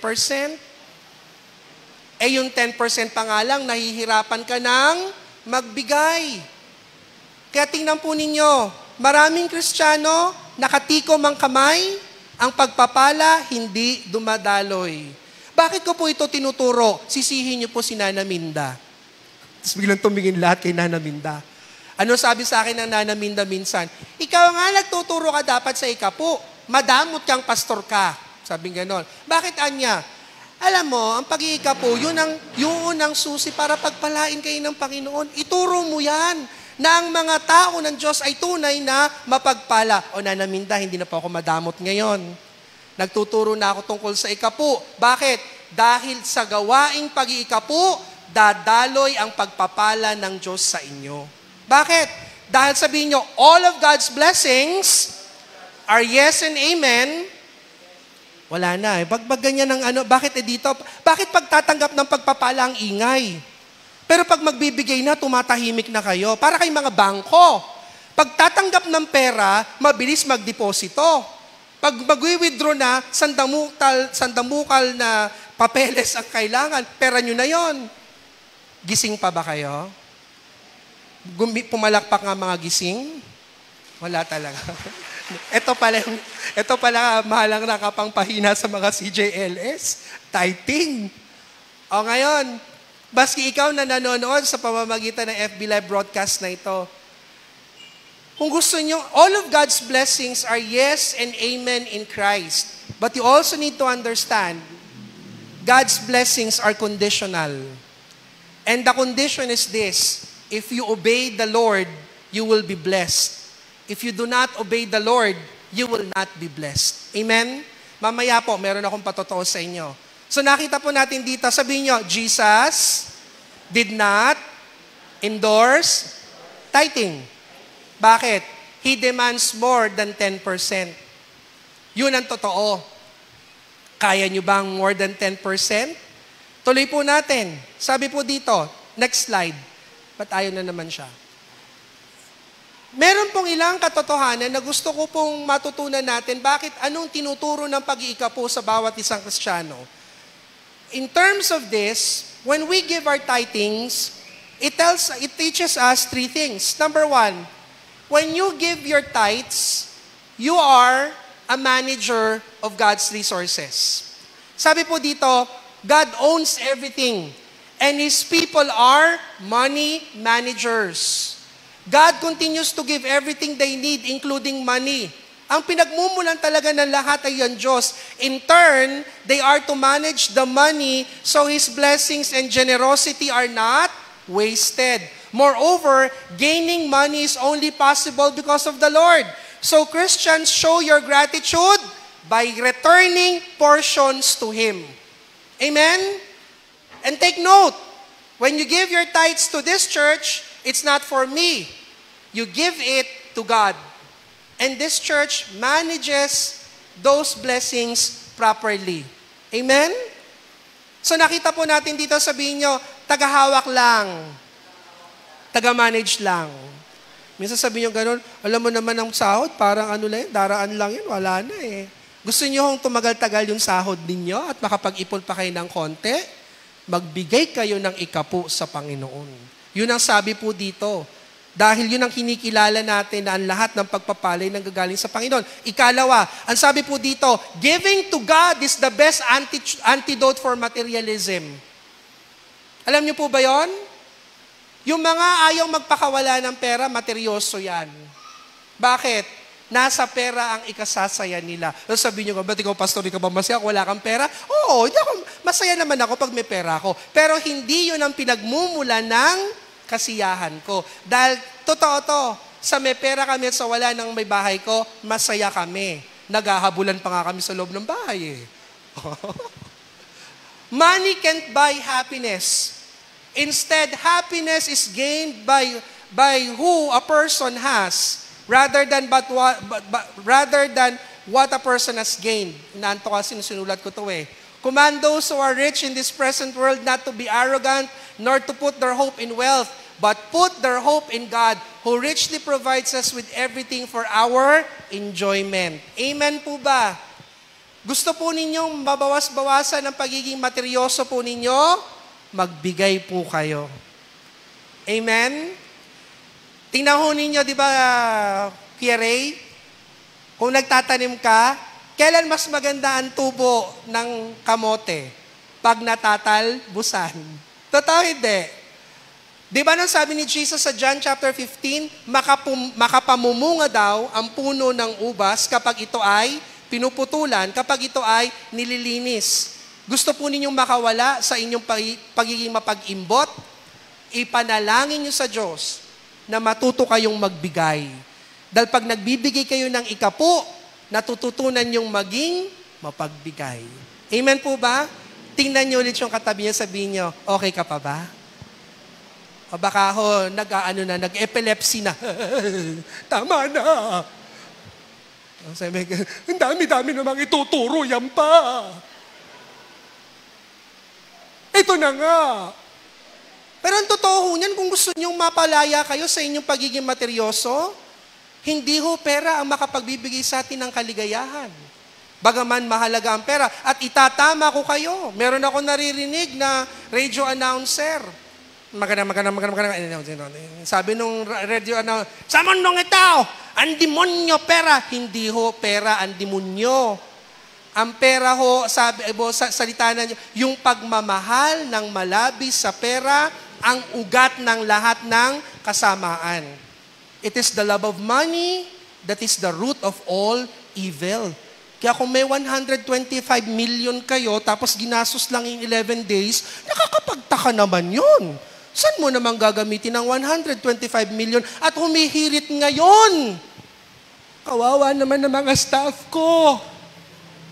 Yung 10% pa nga lang, nahihirapan ka ng magbigay. Kaya tingnan po ninyo, maraming Kristiyano, nakatikom ang kamay, Ang pagpapala, hindi dumadaloy. Bakit ko po ito tinuturo? Sisihin niyo po si Nana Minda. Tapos biglang tumingin lahat kay Nana Minda. Ano sabi sa akin ng Nana Minda minsan? Ikaw nga nagtuturo ka dapat sa ikapo. Madamot kang pastor ka. Sabi ganon. Bakit anya? Alam mo, ang pag-iikapo, yun ang unang susi para pagpalain kayo ng Panginoon. Ituro mo yan na ang mga tao ng Diyos ay tunay na mapagpala. O Nana Minda, hindi na po ako madamot ngayon. Nagtuturo na ako tungkol sa ikapo. Bakit? Dahil sa gawaing pag-iikapo, dadaloy ang pagpapala ng Diyos sa inyo. Bakit? Dahil sabihin nyo, all of God's blessings are yes and amen. Wala na eh. Pag ganyan ng ano, bakit dito? Bakit pagtatanggap ng pagpapala ang ingay? Pero pag magbibigay na, tumatahimik na kayo. Para kayong mga bangko. Pag tatanggap ng pera, mabilis magdeposito. Pag mag-withdraw na, sandamukal na papeles ang kailangan. Pera nyo na yon. Gising pa ba kayo? Pumalakpak nga mga gising? Wala talaga. Ito pala mahalang nakapangpahina sa mga CJLS. Tithing. O ngayon, baski ikaw na nanonood sa pamamagitan ng FB Live broadcast na ito, kung gusto nyo, all of God's blessings are yes and amen in Christ. But you also need to understand, God's blessings are conditional. And the condition is this, if you obey the Lord, you will be blessed. If you do not obey the Lord, you will not be blessed. Amen? Mamaya po, meron akong patotoo sa inyo. So nakita po natin dito, sabihin nyo, Jesus did not endorse tithing. Bakit? He demands more than 10%. Yun ang totoo. Kaya nyo bang more than 10%? Tuloy po natin. Sabi po dito, next slide. Ba't ayaw na naman siya? Meron pong ilang katotohanan na gusto ko pong matutunan natin bakit anong tinuturo ng pag-iikapo sa bawat isang Kristiyano. In terms of this, when we give our tithings, it teaches us three things. Number one, when you give your tithes, you are a manager of God's resources. Sabi po dito, God owns everything, and His people are money managers. God continues to give everything they need, including money. Ang pinagmumulan talaga ng lahat ay ang Diyos. In turn, they are to manage the money so His blessings and generosity are not wasted. Moreover, gaining money is only possible because of the Lord. So Christians, show your gratitude by returning portions to Him. Amen? And take note, when you give your tithes to this church, it's not for me. You give it to God. And this church manages those blessings properly. Amen? So nakita po natin dito, sabihin nyo, tagahawak lang. Taga-manage lang. Minsan sabihin nyo ganun, alam mo naman ang sahod, parang ano lang, daraan lang yun, wala na eh. Gusto nyo hong tumagal-tagal yung sahod ninyo at makapag-ipon pa kayo ng konti? Magbigay kayo ng ikapu sa Panginoon. Yun ang sabi po dito. Dahil yun ang kinikilala natin na ang lahat ng pagpapalay nanggagaling sa Panginoon. Ikalawa, ang sabi po dito, giving to God is the best antidote for materialism. Alam niyo po ba yon? Yung mga ayaw magpakawala ng pera, materyoso yan. Bakit? Nasa pera ang ikasasaya nila. So sabi niyo, ba't ikaw, pastor, ikaw ba masaya? Wala kang pera? Oo, masaya naman ako pag may pera ako. Pero hindi yun ang pinagmumula ng kasiyahan ko. Dahil, totoo to, sa may pera kami at sa wala ng may bahay ko, masaya kami. Naghahabulan pa nga kami sa loob ng bahay eh. Money can't buy happiness. Instead, happiness is gained by who a person has rather than what a person has gained. Inaanto kasi sinulat ko to eh. Command those who are rich in this present world not to be arrogant, nor to put their hope in wealth, but put their hope in God, who richly provides us with everything for our enjoyment. Amen po ba? Gusto po ninyong mabawas-bawasan ng pagiging materyoso po ninyo? Magbigay po kayo. Amen? Tingnan ho ninyo, di ba, Kuya Ray? Kung nagtatanim ka, Kailan mas maganda ang tubo ng kamote? Pag natatalbusan. Totoo hindi? Di ba nang sabi ni Jesus sa John chapter 15, makapamumunga daw ang puno ng ubas kapag ito ay pinuputulan, kapag ito ay nililinis. Gusto po ninyong makawala sa inyong pagiging mapag-imbot? Ipanalangin niyo sa Diyos na matuto kayong magbigay. Dahil pag nagbibigay kayo ng ikapo, natututunan yung maging mapagbigay. Amen po ba? Tingnan niyo ulit yung katabi niya, sabihin niyo, okay ka pa ba? O baka ho, nag-epilepsy na. Tama na. Sabi, ang dami-dami namang ituturo, yan pa. Ito na nga. Pero ang totoo ho niyan, kung gusto niyong mapalaya kayo sa inyong pagiging materyoso, hindi ho pera ang makapagbibigay sa atin ng kaligayahan. Bagaman mahalaga ang pera. At itatama ko kayo. Meron ako naririnig na radio announcer. Maganda. Sabi nung radio announcer, sa mundong ito, ang demonyo pera. Hindi ho pera ang demonyo. Ang pera ho, sabi, salita na yung pagmamahal ng malabis sa pera, ang ugat ng lahat ng kasamaan. It is the love of money that is the root of all evil. Kaya kung may 125 million kayo, tapos ginastos lang in 11 days, nakakapagtaka naman yun. Saan mo naman gagamitin ang 125 million at humihirit ngayon? Kawawa naman ng mga staff ko.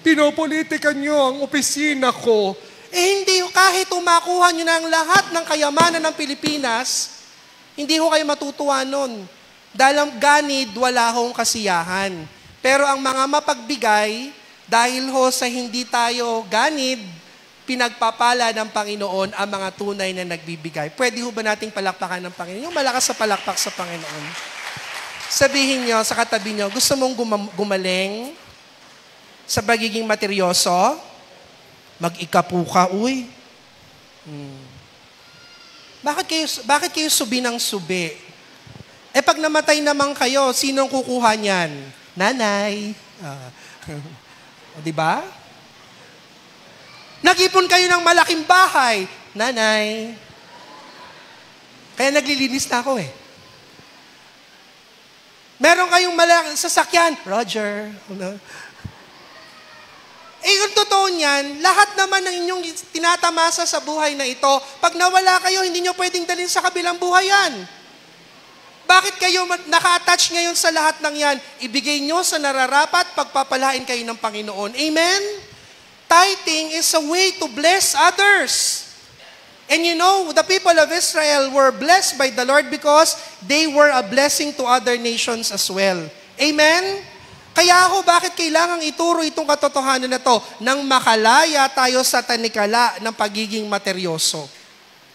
Pinopolitikan nyo ang opisina ko. Hindi, kahit makuha nyo na ang lahat ng kayamanan ng Pilipinas, hindi ho kayo matutuwa nun. Dahil ang ganid, wala hong kasiyahan. Pero ang mga mapagbigay, dahil ho sa hindi tayo ganid, pinagpapala ng Panginoon ang mga tunay na nagbibigay. Pwede ho ba nating palakpakan ng Panginoon? Yung malakas sa palakpak sa Panginoon. Sabihin nyo sa katabi nyo, gusto mong gumaling sa pagiging materyoso? Mag-ikapu ka, uy. Bakit kayo subi ng subi? Pag namatay naman kayo, sinong kukuha niyan? Nanay. Diba? Nag-ipon kayo ng malaking bahay. Nanay. Kaya naglilinis na ako Meron kayong malaking sasakyan. Roger. Yung totoo niyan, lahat naman ng inyong tinatamasa sa buhay na ito, pag nawala kayo, hindi nyo pwedeng dalhin sa kabilang buhay yan. Bakit kayo naka-attach ngayon sa lahat ng yan? Ibigay nyo sa nararapat, pagpapalain kayo ng Panginoon. Amen? Tithing is a way to bless others. And you know, the people of Israel were blessed by the Lord because they were a blessing to other nations as well. Amen? Kaya bakit kailangang ituro itong katotohanan na to nang makalaya tayo sa tanikala ng pagiging materyoso?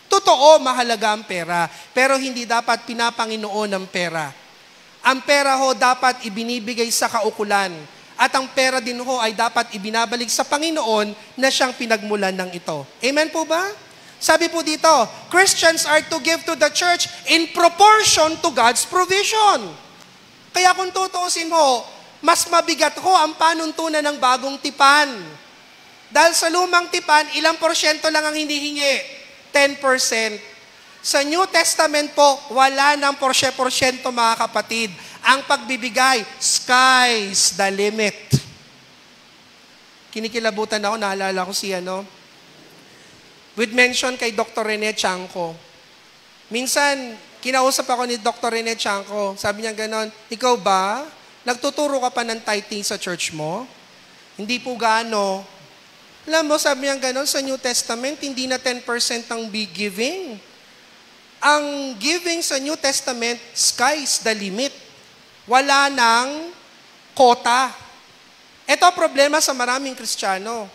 Totoo, mahalaga ang pera, pero hindi dapat pinapanginoon ang pera. Ang pera ho dapat ibinibigay sa kaukulan. At ang pera din ho ay dapat ibinabalik sa Panginoon na siyang pinagmulan ng ito. Amen po ba? Sabi po dito, Christians are to give to the church in proportion to God's provision. Kaya kung tutuusin mo, mas mabigat ho ang panuntunan ng bagong tipan. Dahil sa lumang tipan, ilang porsyento lang ang hinihingi? 10%. Sa New Testament po, wala ng porsyento mga kapatid. Ang pagbibigay, sky's the limit. Kinikilabutan ako, naalala ko with mention kay Dr. Rene Chanco. Minsan, kinausap ako ni Dr. Rene Chanco. Sabi niya ganon, ikaw ba, nagtuturo ka pa ng tithing sa church mo? Hindi po gaano. Alam mo, sabi niya ganon, sa New Testament, hindi na 10% ang big giving. Ang giving sa New Testament, sky's the limit. Wala nang kota. Ito ang problema sa maraming Kristiyano.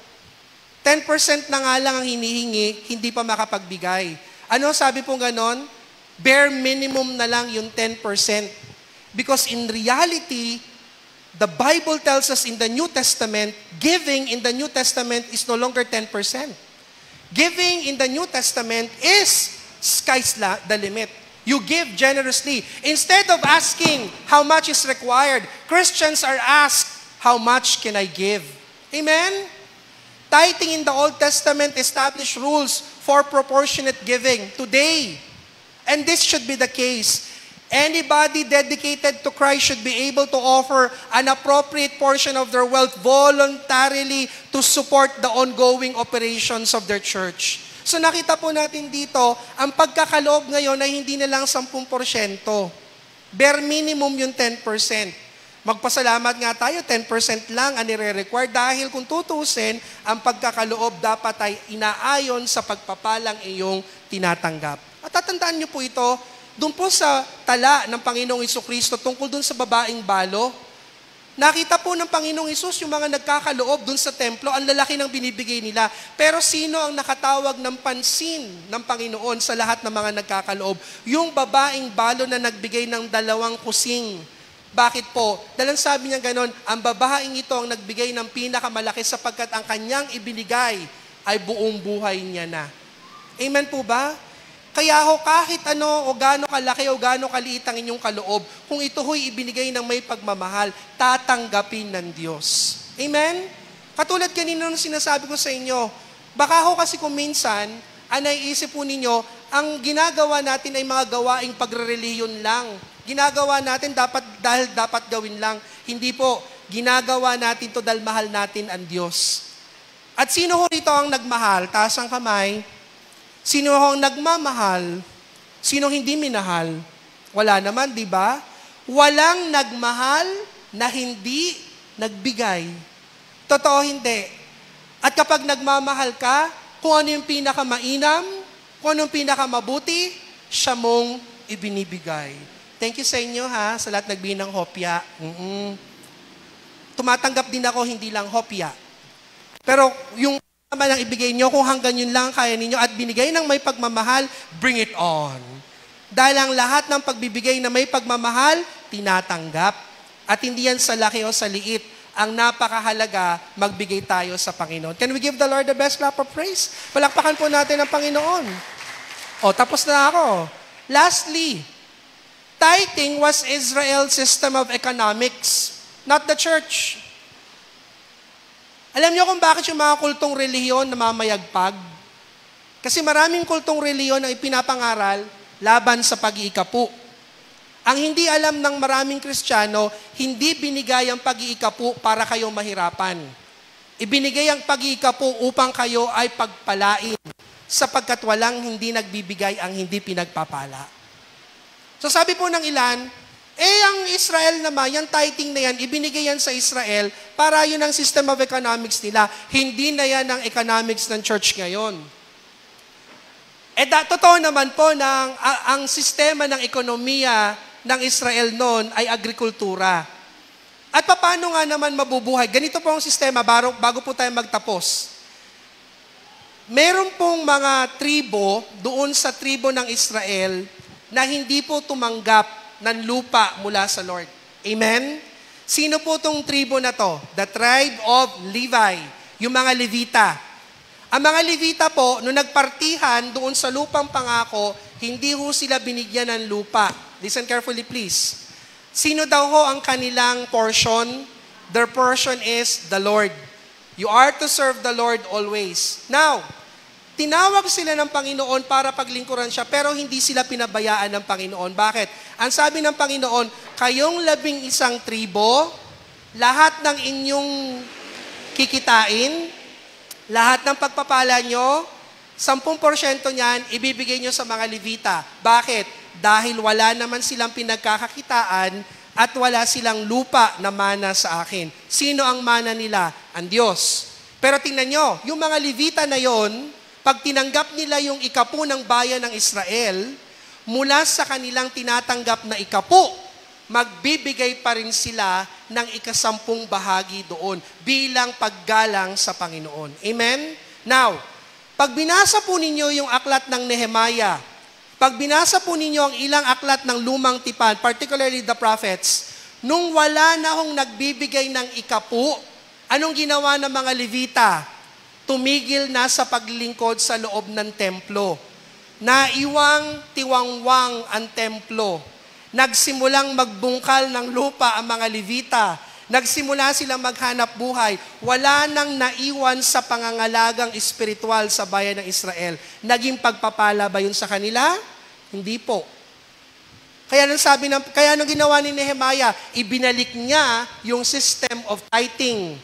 10% na nga lang ang hinihingi, hindi pa makapagbigay. Ano sabi po ganon? Bare minimum na lang yung 10%. Because in reality, the Bible tells us in the New Testament, giving in the New Testament is no longer 10%. Giving in the New Testament is sky's the limit. You give generously. Instead of asking how much is required, Christians are asked, how much can I give? Amen? Tithing in the Old Testament established rules for proportionate giving today. And this should be the case. Anybody dedicated to Christ should be able to offer an appropriate portion of their wealth voluntarily to support the ongoing operations of their church. So nakita po natin dito, ang pagkakaloob ngayon ay hindi na lang 10%. Bare minimum yung 10%. Magpasalamat nga tayo, 10% lang ang nire-require dahil kung tutusin, ang pagkakaloob dapat ay inaayon sa pagpapalang iyong tinatanggap. At tatandaan niyo po ito, doon po sa tala ng Panginoong Jesucristo tungkol doon sa babaeng balo, nakita po ng Panginoong Hesus yung mga nagkakaloob doon sa templo, ang lalaki ng binibigay nila. Pero sino ang nakatawag ng pansin ng Panginoon sa lahat ng mga nagkakaloob? Yung babaeng balo na nagbigay ng 2 kusing. Bakit po? Dahil sabi niya ganon, ang babaeng ito ang nagbigay ng pinakamalaki sapagkat ang kanyang ibinigay ay buong buhay niya na. Amen po ba? Kaya ho, kahit ano o gaano kalaki o gaano kaliit ang inyong kaloob, kung ito ho'y ibinigay ng may pagmamahal, tatanggapin ng Diyos. Amen? Katulad kanina nung sinasabi ko sa inyo, baka ho kasi kung minsan, naiisip po ninyo, ang ginagawa natin ay mga gawaing pagrelihiyon lang. Ginagawa natin dahil dapat gawin lang. Hindi po, ginagawa natin to dahil mahal natin ang Diyos. At sino ho rito ang nagmahal? Taas ang kamay. Sino ang nagmamahal? Sino hindi minahal? Wala naman, di ba? Walang nagmahal na hindi nagbigay. Totoo hindi. At kapag nagmamahal ka, kung ano yung pinakamainam, kung ano yung pinakamabuti, siya mong ibinibigay. Thank you sa inyo ha, sa lahat nagbigay ng hopya. Tumatanggap din ako, hindi lang hopya. Pero yung naman ang ibigay nyo, kung hanggang yun lang kaya ninyo at binigay ng may pagmamahal, bring it on. Dahil ang lahat ng pagbibigay na may pagmamahal, tinatanggap. At hindi yan sa laki o sa liit. Ang napakahalaga, magbigay tayo sa Panginoon. Can we give the Lord the best clap of praise? Palakpakan po natin ang Panginoon. Tapos na ako. Lastly, tithing was Israel's system of economics, not the church. Alam niyo kung bakit yung mga kultong relihiyon namamayagpag? Kasi maraming kultong relihiyon ang ipinapangaral laban sa pag-iikapu. Ang hindi alam ng maraming Kristiyano, hindi binigay ang pag-iikapu para kayo mahirapan. Ibinigay ang pag-iikapu upang kayo ay pagpalain, sapagkat walang hindi nagbibigay ang hindi pinagpapala. So sabi po ng ilan, ang Israel naman, yung tithing na yan, ibinigay yan sa Israel para yun ang system of economics nila. Hindi na yan ang economics ng church ngayon. Totoo naman po na ang sistema ng ekonomiya ng Israel noon ay agrikultura. At paano nga naman mabubuhay? Ganito po ang sistema bago po tayo magtapos. Meron pong mga tribo doon sa tribo ng Israel na hindi po tumanggap ng lupa mula sa Lord. Amen? Sino po tong tribo na to? The tribe of Levi, yung mga Levita. Ang mga Levita po, nung nagpartihan doon sa lupang pangako, hindi ho sila binigyan ng lupa. Listen carefully please. Sino daw ho ang kanilang portion? Their portion is the Lord. You are to serve the Lord always. Now, tinawag sila ng Panginoon para paglingkuran siya, pero hindi sila pinabayaan ng Panginoon. Bakit? Ang sabi ng Panginoon, kayong 11 tribo, lahat ng inyong kikitain, lahat ng pagpapala nyo, 10% niyan, ibibigay nyo sa mga Levita. Bakit? Dahil wala naman silang pinagkakakitaan at wala silang lupa na mana sa akin. Sino ang mana nila? Ang Diyos. Pero tingnan nyo, yung mga Levita na yon, pag tinanggap nila yung ikapu ng bayan ng Israel, mula sa kanilang tinatanggap na ikapu, magbibigay pa rin sila ng 10 bahagi doon bilang paggalang sa Panginoon. Amen? Now, pag binasa po ninyo yung aklat ng Nehemiah, pag binasa po ninyo ang ilang aklat ng lumang tipan, particularly the prophets, nung wala na hong nagbibigay ng ikapu, anong ginawa ng mga Levita? Tumigil na sa paglingkod sa loob ng templo. Naiwang tiwangwang ang templo. Nagsimulang magbungkal ng lupa ang mga Levita. Nagsimula silang maghanap buhay. Wala nang naiwan sa pangangalagang espiritual sa bayan ng Israel. Naging pagpapala ba yun sa kanila? Hindi po. Kaya nang ginawa ni Nehemiah, ibinalik niya yung system of tithing.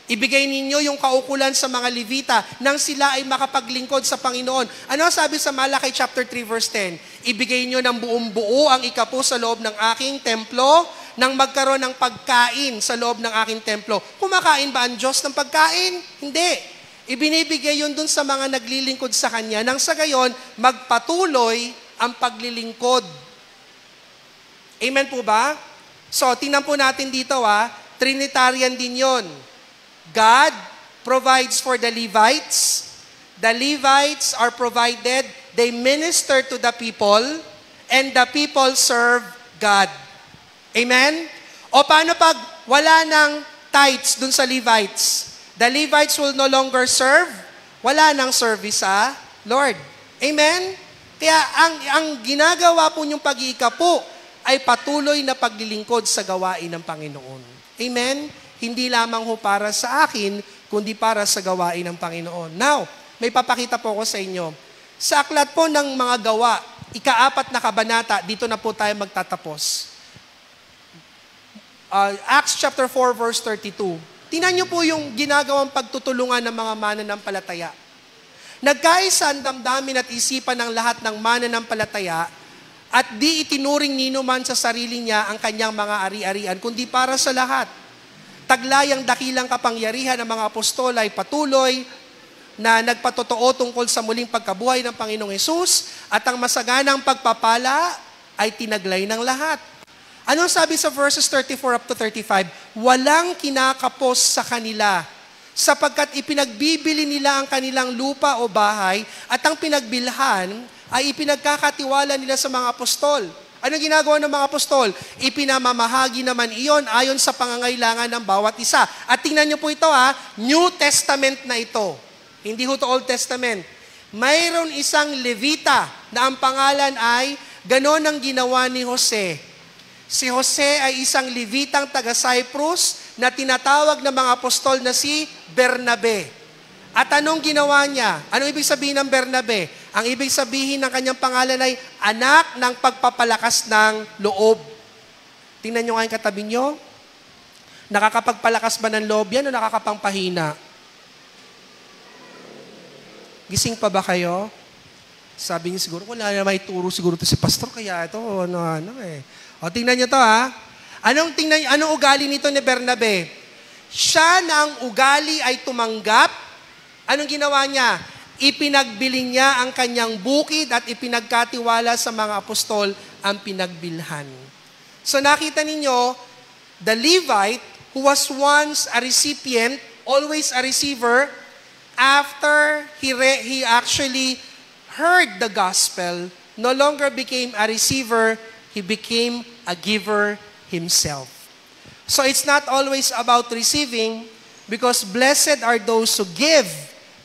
Ibigay ninyo yung kaukulan sa mga Levita nang sila ay makapaglingkod sa Panginoon. Ano ang sabi sa Malakay chapter 3 verse 10? Ibigay nyo ng buong buo ang ikapu sa loob ng aking templo nang magkaroon ng pagkain sa loob ng aking templo. Kumakain ba ang Diyos ng pagkain? Hindi. Ibinibigay yun dun sa mga naglilingkod sa Kanya nang sa gayon magpatuloy ang paglilingkod. Amen po ba? So, tingnan po natin dito Trinitarian din yon. God provides for the Levites. The Levites are provided. They minister to the people. And the people serve God. Amen? O paano pag wala ng tithes dun sa Levites? The Levites will no longer serve. Wala nang service sa Lord. Amen? Kaya ang ginagawa po niyong pag-iikapu ay patuloy na paglilingkod sa gawain ng Panginoon. Amen? Hindi lamang ho para sa akin, kundi para sa gawain ng Panginoon. Now, may papakita po ko sa inyo. Sa aklat po ng mga gawa, 4 na kabanata, dito na po tayo magtatapos. Acts chapter 4 verse 32. Tingnan niyo po yung ginagawang pagtutulungan ng mga mananampalataya. Nagkaisa ang damdamin at isipan ng lahat ng mananampalataya at di itinuring nino man sa sarili niya ang kanyang mga ari-arian, kundi para sa lahat. Taglayang dakilang kapangyarihan ng mga apostol ay patuloy na nagpatotoo tungkol sa muling pagkabuhay ng Panginoong Hesus at ang masaganang pagpapala ay tinaglay ng lahat. Anong sabi sa verses 34 up to 35? Walang kinakapos sa kanila sapagkat ipinagbibili nila ang kanilang lupa o bahay at ang pinagbilhan ay ipinagkakatiwala nila sa mga apostol. Ano ginagawa ng mga apostol? Ipinamamahagi naman iyon ayon sa pangangailangan ng bawat isa. At tingnan niyo po ito New Testament na ito. Hindi ho to Old Testament. Mayroon isang Levita na ang pangalan ay, ganon ang ginawa ni Jose. Si Jose ay isang Levitang taga Cyprus na tinatawag ng mga apostol na si Bernabe. At anong ginawa niya? Anong ibig sabihin ng Bernabe? Ang ibig sabihin ng kanyang pangalan ay anak ng pagpapalakas ng loob. Tingnan nyo nga yung katabi nyo. Nakakapagpalakas ba ng loob yan o nakakapangpahina? Gising pa ba kayo? Sabi niya siguro, wala na may turo siguro to si pastor, kaya ito, O, tingnan nyo to Anong ugali nito ni Bernabe? Siya na ang ugali ay tumanggap. Anong ginawa niya? Ipinagbiling niya ang kanyang bukid at ipinagkatiwala sa mga apostol ang pinagbilhan. So nakita ninyo, the Levite who was once a recipient, always a receiver, after he actually heard the gospel, no longer became a receiver, he became a giver himself. So it's not always about receiving, because blessed are those who give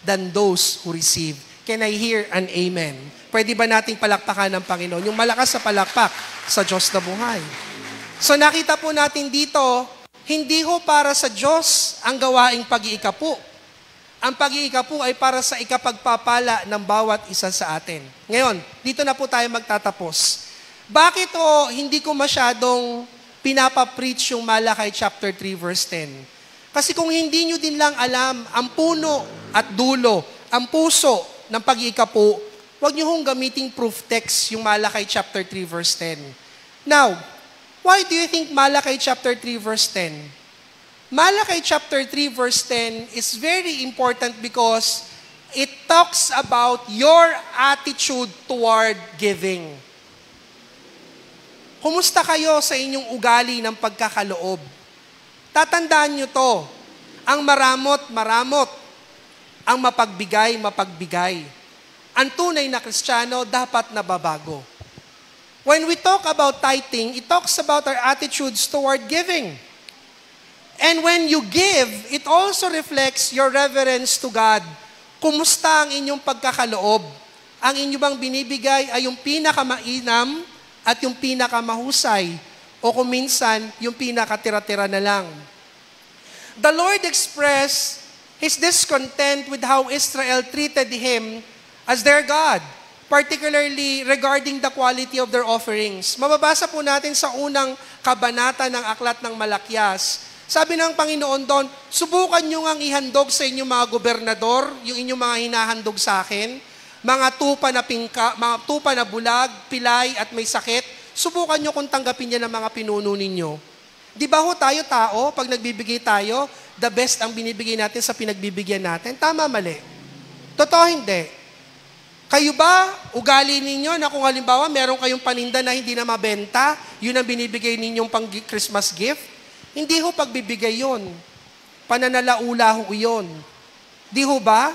than those who receive. Can I hear an amen? Pwede ba nating palakpakan ng Panginoon? Yung malakas sa palakpak sa Diyos na buhay. So nakita po natin dito, hindi ho para sa Diyos ang gawaing pag-iikapu. Ang pag-iikapu ay para sa ikapagpapala ng bawat isa sa atin. Ngayon, dito na po tayo magtatapos. Bakit hindi ko masyadong pinapapreach yung Malakay chapter 3 verse 10? Kasi kung hindi nyo din lang alam ang puno at dulo, ang puso ng pag-iikapu, huwag nyo hong gamiting proof text yung Malakay chapter 3 verse 10. Now, why do you think Malakay chapter 3 verse 10? Malakay chapter 3 verse 10 is very important because it talks about your attitude toward giving. Kumusta kayo sa inyong ugali ng pagkakaloob? Tatandaan nyo to, ang maramot, maramot. Ang mapagbigay, mapagbigay. Ang tunay na Kristiyano dapat nababago. When we talk about tithing, it talks about our attitudes toward giving. And when you give, it also reflects your reverence to God. Kumusta ang inyong pagkakaloob? Ang inyong bang binibigay ay yung pinakamainam at yung pinakamahusay? o kung minsan, yung pinakatira-tira na lang. The Lord expressed His discontent with how Israel treated Him as their God, particularly regarding the quality of their offerings. Mababasa po natin sa unang kabanata ng Aklat ng Malakyas. Sabi ng Panginoon doon, subukan nyo ngang ihandog sa inyong mga gobernador, yung inyong mga hinahandog sa akin, mga tupa na bulag, pilay at may sakit, subukan nyo kung tanggapin niya ng mga pinuno ninyo. Di ba ho tayo tao, pag nagbibigay tayo, the best ang binibigay natin sa pinagbibigyan natin? Tama, mali? Totoo, hindi. Kayo ba, ugali ninyo na kung halimbawa meron kayong paninda na hindi na mabenta, yun ang binibigay ninyong pang Christmas gift? Hindi ho pagbibigay yun. Pananalaula ho yun. Di ho ba?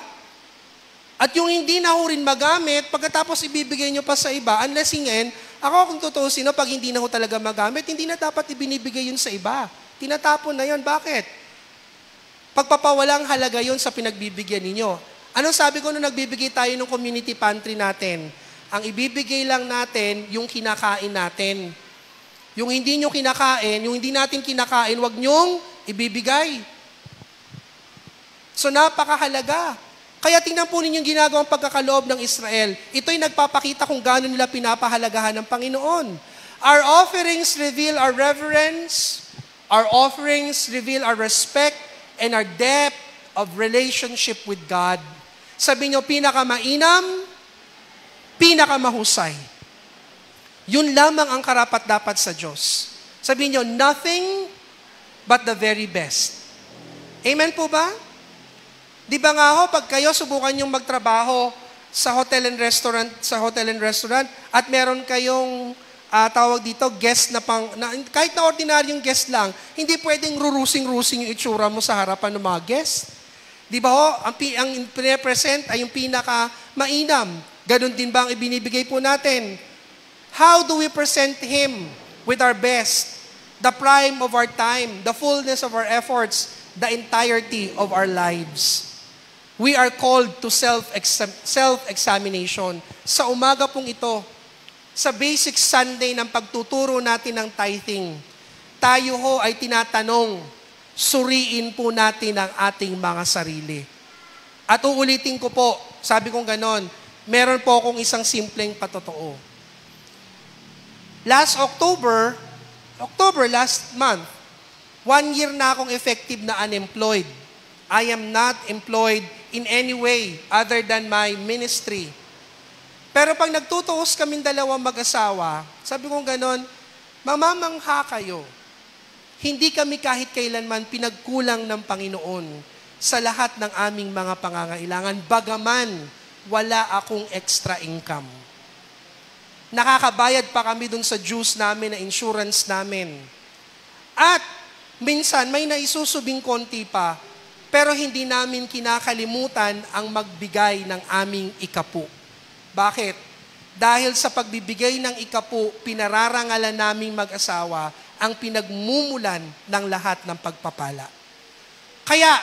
At yung hindi na ho rin magamit, pagkatapos ibibigay nyo pa sa iba, unless hingin, ako kung tutusin, pag hindi na ho talaga magamit, hindi na dapat ibinibigay yun sa iba. Tinatapon na yun. Bakit? Pagpapawalang halaga yun sa pinagbibigyan ninyo. Anong sabi ko nung nagbibigay tayo ng community pantry natin? Ang ibibigay lang natin, yung kinakain natin. Yung hindi nyo kinakain, yung hindi natin kinakain, wag nyong ibibigay. So napakahalaga. Kaya tingnan po ninyo yung ginagawang pagkakaloob ng Israel. Ito'y nagpapakita kung gaano nila pinapahalagahan ng Panginoon. Our offerings reveal our reverence, our offerings reveal our respect, and our depth of relationship with God. Sabi nyo, pinakamainam, pinakamahusay. Yun lamang ang karapat-dapat sa Diyos. Sabi nyo, nothing but the very best. Amen po ba? Di ba nga ho, pag kayo subukan yung magtrabaho sa hotel and restaurant, at meron kayong tawag dito, guest kahit na ordinaryong guest lang, hindi pwedeng rurusing-rusing yung itsura mo sa harapan ng mga guest. Di ba ho, ang pinapresent ay yung pinaka-mainam. Ganon din ba ang ibinibigay po natin? How do we present Him with our best, the prime of our time, the fullness of our efforts, the entirety of our lives? We are called to self-examination. Sa umaga pong ito, sa basic Sunday ng pagtuturo natin ng tithing, tayo ho ay tinatanong, suriin po natin ang ating mga sarili. At uulitin ko po, sabi kong ganon, meron po akong isang simpleng patotoo. Last month, 1 year na akong effective na unemployed. I am not employed in any way other than my ministry. Pero pag nagtutuos kaming dalawang mag-asawa, sabi kong ganon, mamamangha kayo. Hindi kami kahit kailanman pinagkulang ng Panginoon sa lahat ng aming mga pangangailangan, bagaman wala akong extra income. Nakakabayad pa kami dun sa dues namin, na insurance namin. At minsan may naisusubing konti pa, pero hindi namin kinakalimutan ang magbigay ng aming ikapu. Bakit? Dahil sa pagbibigay ng ikapu, pinararangalan naming mag-asawa ang pinagmumulan ng lahat ng pagpapala. Kaya,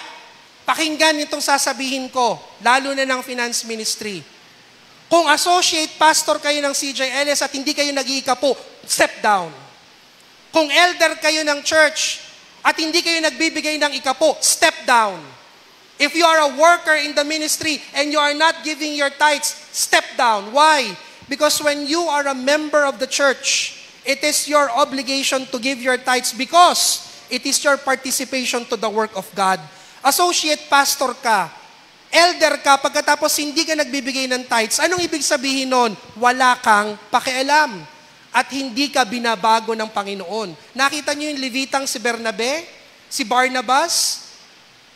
pakinggan itong sasabihin ko, lalo na ng finance ministry. Kung associate pastor kayo ng CJLS at hindi kayo nag-iikapu, step down. Kung elder kayo ng church at hindi kayo nagbibigay ng ikapu, step down. If you are a worker in the ministry and you are not giving your tithes, step down. Why? Because when you are a member of the church, it is your obligation to give your tithes because it is your participation to the work of God. Associate pastor ka, elder ka, pagkatapos hindi ka nagbibigay ng tithes, anong ibig sabihin nun? Wala kang pakialam. At hindi ka binabago ng Panginoon. Nakita niyo yung Levitang si Bernabe, si Barnabas?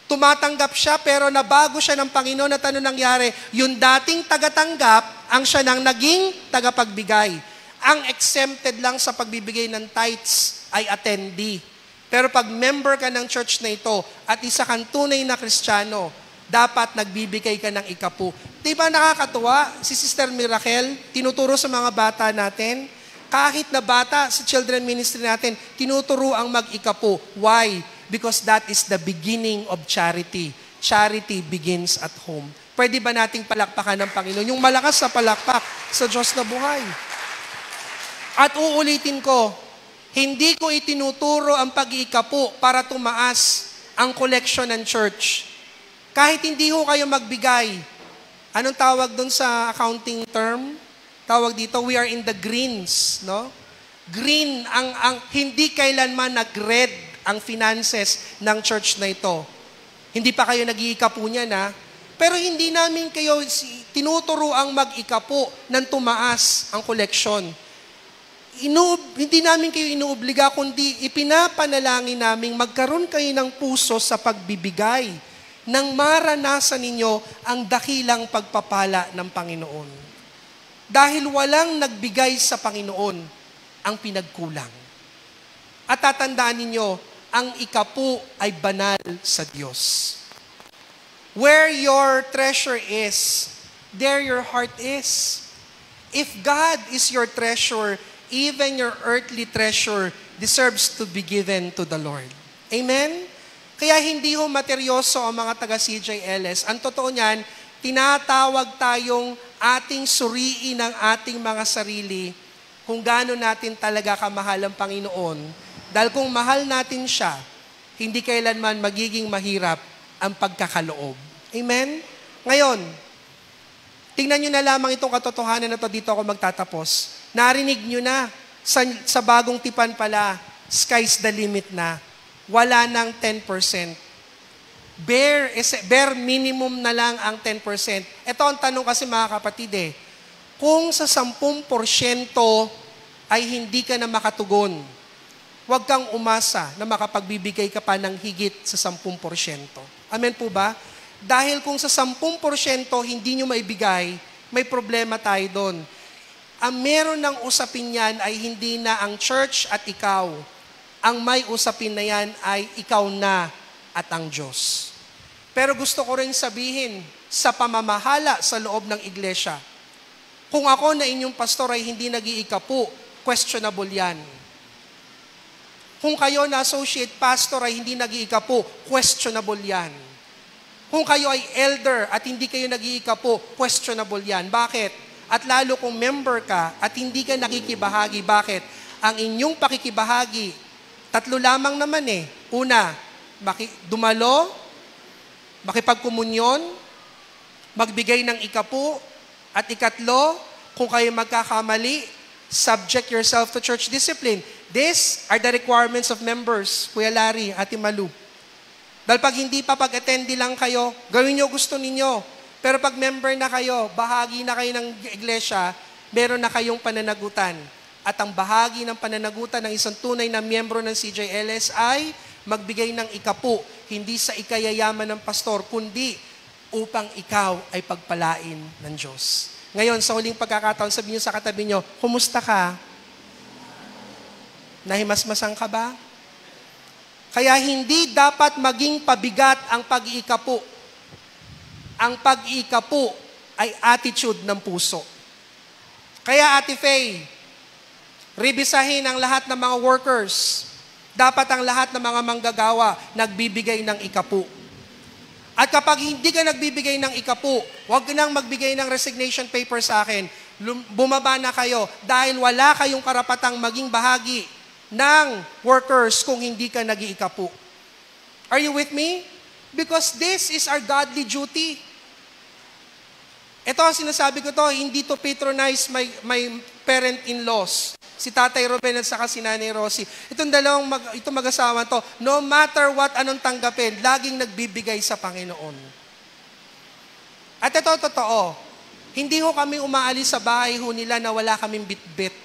Tumatanggap siya pero nabago siya ng Panginoon at ano nangyari? Yung dating tagatanggap, ang siya nang naging tagapagbigay. Ang exempted lang sa pagbibigay ng tithes ay attendee. Pero pag member ka ng church na ito at isa kang tunay na Kristiyano, dapat nagbibigay ka ng ikapu. Di ba nakakatuwa? Si Sister Miracle, tinuturo sa mga bata natin, kahit na bata sa children ministry natin, tinuturo ang mag-ikapu. Why? Because that is the beginning of charity. Charity begins at home. Pwede ba nating palakpakan ng Panginoon? Yung malakas na palakpak sa Diyos na buhay. At uulitin ko, Hindi ko itinuturo ang pag-iikapo para tumaas ang collection ng church. Kahit hindi ho kayo magbigay, anong tawag doon sa accounting term? Tawag dito, we are in the greens, no? Green, ang hindi kailanman nag-red ang finances ng church na ito. Hindi pa kayo nag-iikapo niyan, ha? Pero hindi namin kayo tinuturo ang mag-ikapo ng tumaas ang collection. Hindi namin kayo inuobliga, kundi ipinapanalangin namin magkaroon kayo ng puso sa pagbibigay nang maranasan ninyo ang dakilang pagpapala ng Panginoon. Dahil walang nagbigay sa Panginoon ang pinagkulang. At tatandaan ninyo, ang ikapo ay banal sa Diyos. Where your treasure is, there your heart is. If God is your treasure, even your earthly treasure deserves to be given to the Lord. Amen? Kaya hindi ho materyoso ang mga taga-CJLS. Ang totoo niyan, tinatawag tayong ating suriin ang ating mga sarili kung gaano natin talaga kamahal ang Panginoon. Dahil kung mahal natin siya, hindi kailanman magiging mahirap ang pagkakaloob. Amen? Ngayon, tingnan nyo na lamang itong katotohanan na to, dito ako magtatapos. Narinig nyo na, sa bagong tipan pala, sky's the limit na. Wala ng 10%. Bare minimum na lang ang 10%. Ito ang tanong kasi mga kapatid kung sa 10% ay hindi ka na makatugon, huwag kang umasa na makapagbibigay ka pa ng higit sa 10%. Amen po ba? Dahil kung sa 10% hindi nyo maibigay, may problema tayo doon. Ang meron ng usapin yan ay hindi na ang church at ikaw. Ang may usapin na yan ay ikaw na at ang Diyos. Pero gusto ko rin sabihin, sa pamamahala sa loob ng iglesia, kung ako na inyong pastor ay hindi nag-iikapo, questionable yan. Kung kayo na associate pastor ay hindi nag-iikapo, questionable yan. Kung kayo ay elder at hindi kayo nag-iikapo, questionable yan. Bakit? At lalo kung member ka at hindi ka nakikibahagi, bakit? Ang inyong pakikibahagi, 3 lamang naman Una, dumalo, makipagkomunyon, magbigay ng ikapo, at ikatlo, kung kayo magkakamali, subject yourself to church discipline. These are the requirements of members, Kuya Larry, Ate Malu. Dahil pag hindi pa pag-attend lang kayo, gawin nyo gusto ninyo. Pero pag member na kayo, bahagi na kayo ng iglesia, meron na kayong pananagutan. At ang bahagi ng pananagutan ng isang tunay na miyembro ng CJLS ay magbigay ng ikapo, hindi sa ikayayaman ng pastor, kundi upang ikaw ay pagpalain ng Diyos. Ngayon, sa huling pagkakataon, sabihin niyo sa katabi niyo, kumusta ka? Nahimasmasan ka ba? Kaya hindi dapat maging pabigat ang pag-iikapo. Ang pag-iikapo ay attitude ng puso. Kaya Ate Faye, rebisahin ang lahat ng mga workers. Dapat ang lahat ng mga manggagawa nagbibigay ng ikapo. At kapag hindi ka nagbibigay ng ikapo, huwag ka nang magbigay ng resignation paper sa akin. Bumaba na kayo dahil wala kayong karapatang maging bahagi ng workers kung hindi ka nag-iikapo. Are you with me? Because this is our godly duty. Ito ang sinasabi ko to, hindi to patronize my parent-in-laws. Si Tatay Ruben at saka si Nanay Rosie. Itong dalawang mag-asawa to, no matter what anong tanggapin, laging nagbibigay sa Panginoon. At ito totoo, hindi ho kami umaalis sa bahay ho nila na wala kaming bitbit.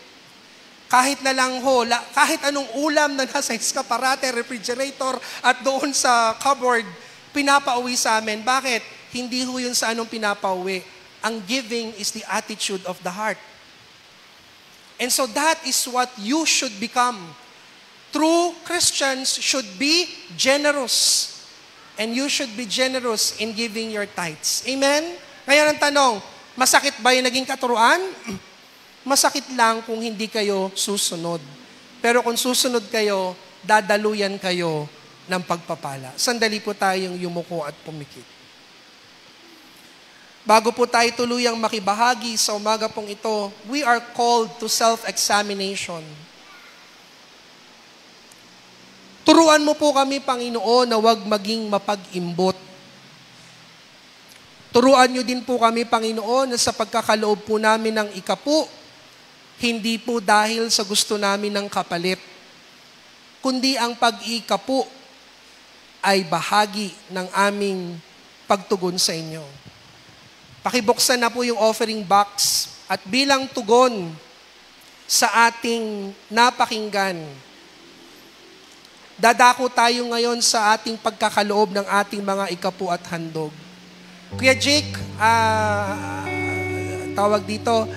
Kahit na lang ho, kahit anong ulam na nasa eskaparate, refrigerator, at doon sa cupboard, pinapauwi sa amin. Bakit? Hindi ho yun sa anong pinapauwi. Ang giving is the attitude of the heart. And so that is what you should become. True Christians should be generous. And you should be generous in giving your tithes. Amen? Ngayon ang tanong, masakit ba yung naging katuruan? Masakit lang kung hindi kayo susunod. Pero kung susunod kayo, dadaluyan kayo ng pagpapala. Sandali po tayong yumuko at pumikit. Bago po tayo tuluyang makibahagi sa umaga pong ito, we are called to self-examination. Turuan mo po kami, Panginoon, na huwag maging mapag-imbot. Turuan niyo din po kami, Panginoon, na sa pagkakaloob po namin ng ikapu, hindi po dahil sa gusto namin ng kapalit, kundi ang pag-ikapu ay bahagi ng aming pagtugon sa inyo. Pakibuksan na po yung offering box at bilang tugon sa ating napakinggan, dadako tayo ngayon sa ating pagkakaloob ng ating mga ikapu at handog. Kuya Jake, tawag dito,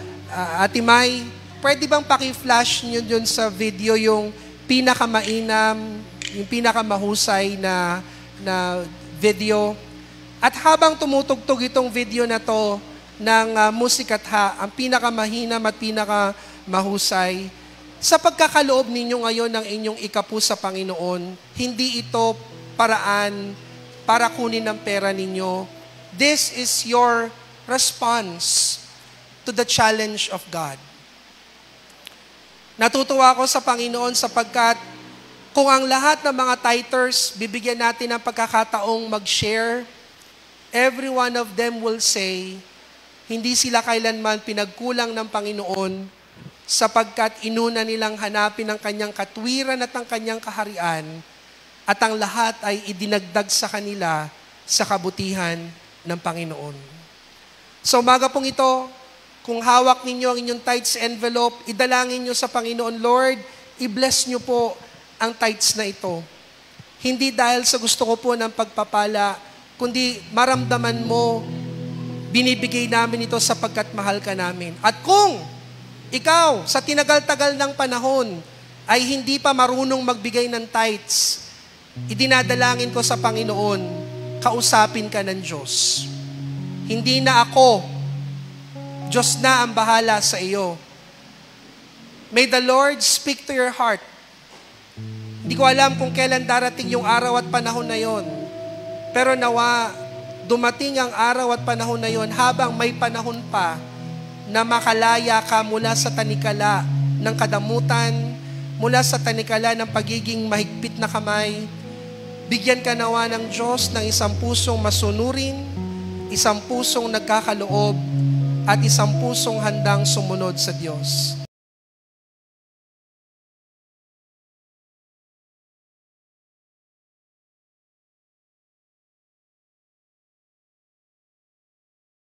Ate May, pwede bang paki-flash nyo dun sa video yung pinakamainam, yung pinakamahusay na video? At habang tumutugtog itong video na to ng Musikatha, ang pinakamahinam at pinakamahusay, sa pagkakaloob ninyo ngayon ng inyong ikapu sa Panginoon, hindi ito paraan para kunin ang pera ninyo. This is your response to the challenge of God. Natutuwa ako sa Panginoon sapagkat kung ang lahat ng mga tithers, bibigyan natin ng pagkakataong mag-share, every one of them will say, hindi sila kailanman pinagkulang ng Panginoon sapagkat inuna nilang hanapin ang kanyang katwiran at ang kanyang kaharian at ang lahat ay idinagdag sa kanila sa kabutihan ng Panginoon. Sa umaga pong ito, kung hawak ninyo ang inyong tithes envelope, idalangin nyo sa Panginoon, Lord, i-bless nyo po ang tithes na ito. Hindi dahil sa gusto ko po ng pagpapala, kundi maramdaman mo, binibigay namin ito sapagkat mahal ka namin. At kung ikaw, sa tinagal-tagal ng panahon, ay hindi pa marunong magbigay ng tithes, idinadalangin ko sa Panginoon, kausapin ka ng Diyos. Hindi na ako, Diyos na ang bahala sa iyo. May the Lord speak to your heart. Hindi ko alam kung kailan darating yung araw at panahon na yon. Pero nawa, dumating ang araw at panahon na yon habang may panahon pa na makalaya ka mula sa tanikala ng kadamutan, mula sa tanikala ng pagiging mahigpit na kamay. Bigyan ka nawa ng Diyos ng isang pusong masunurin, isang pusong nagkakaloob, at isang pusong handang sumunod sa Diyos.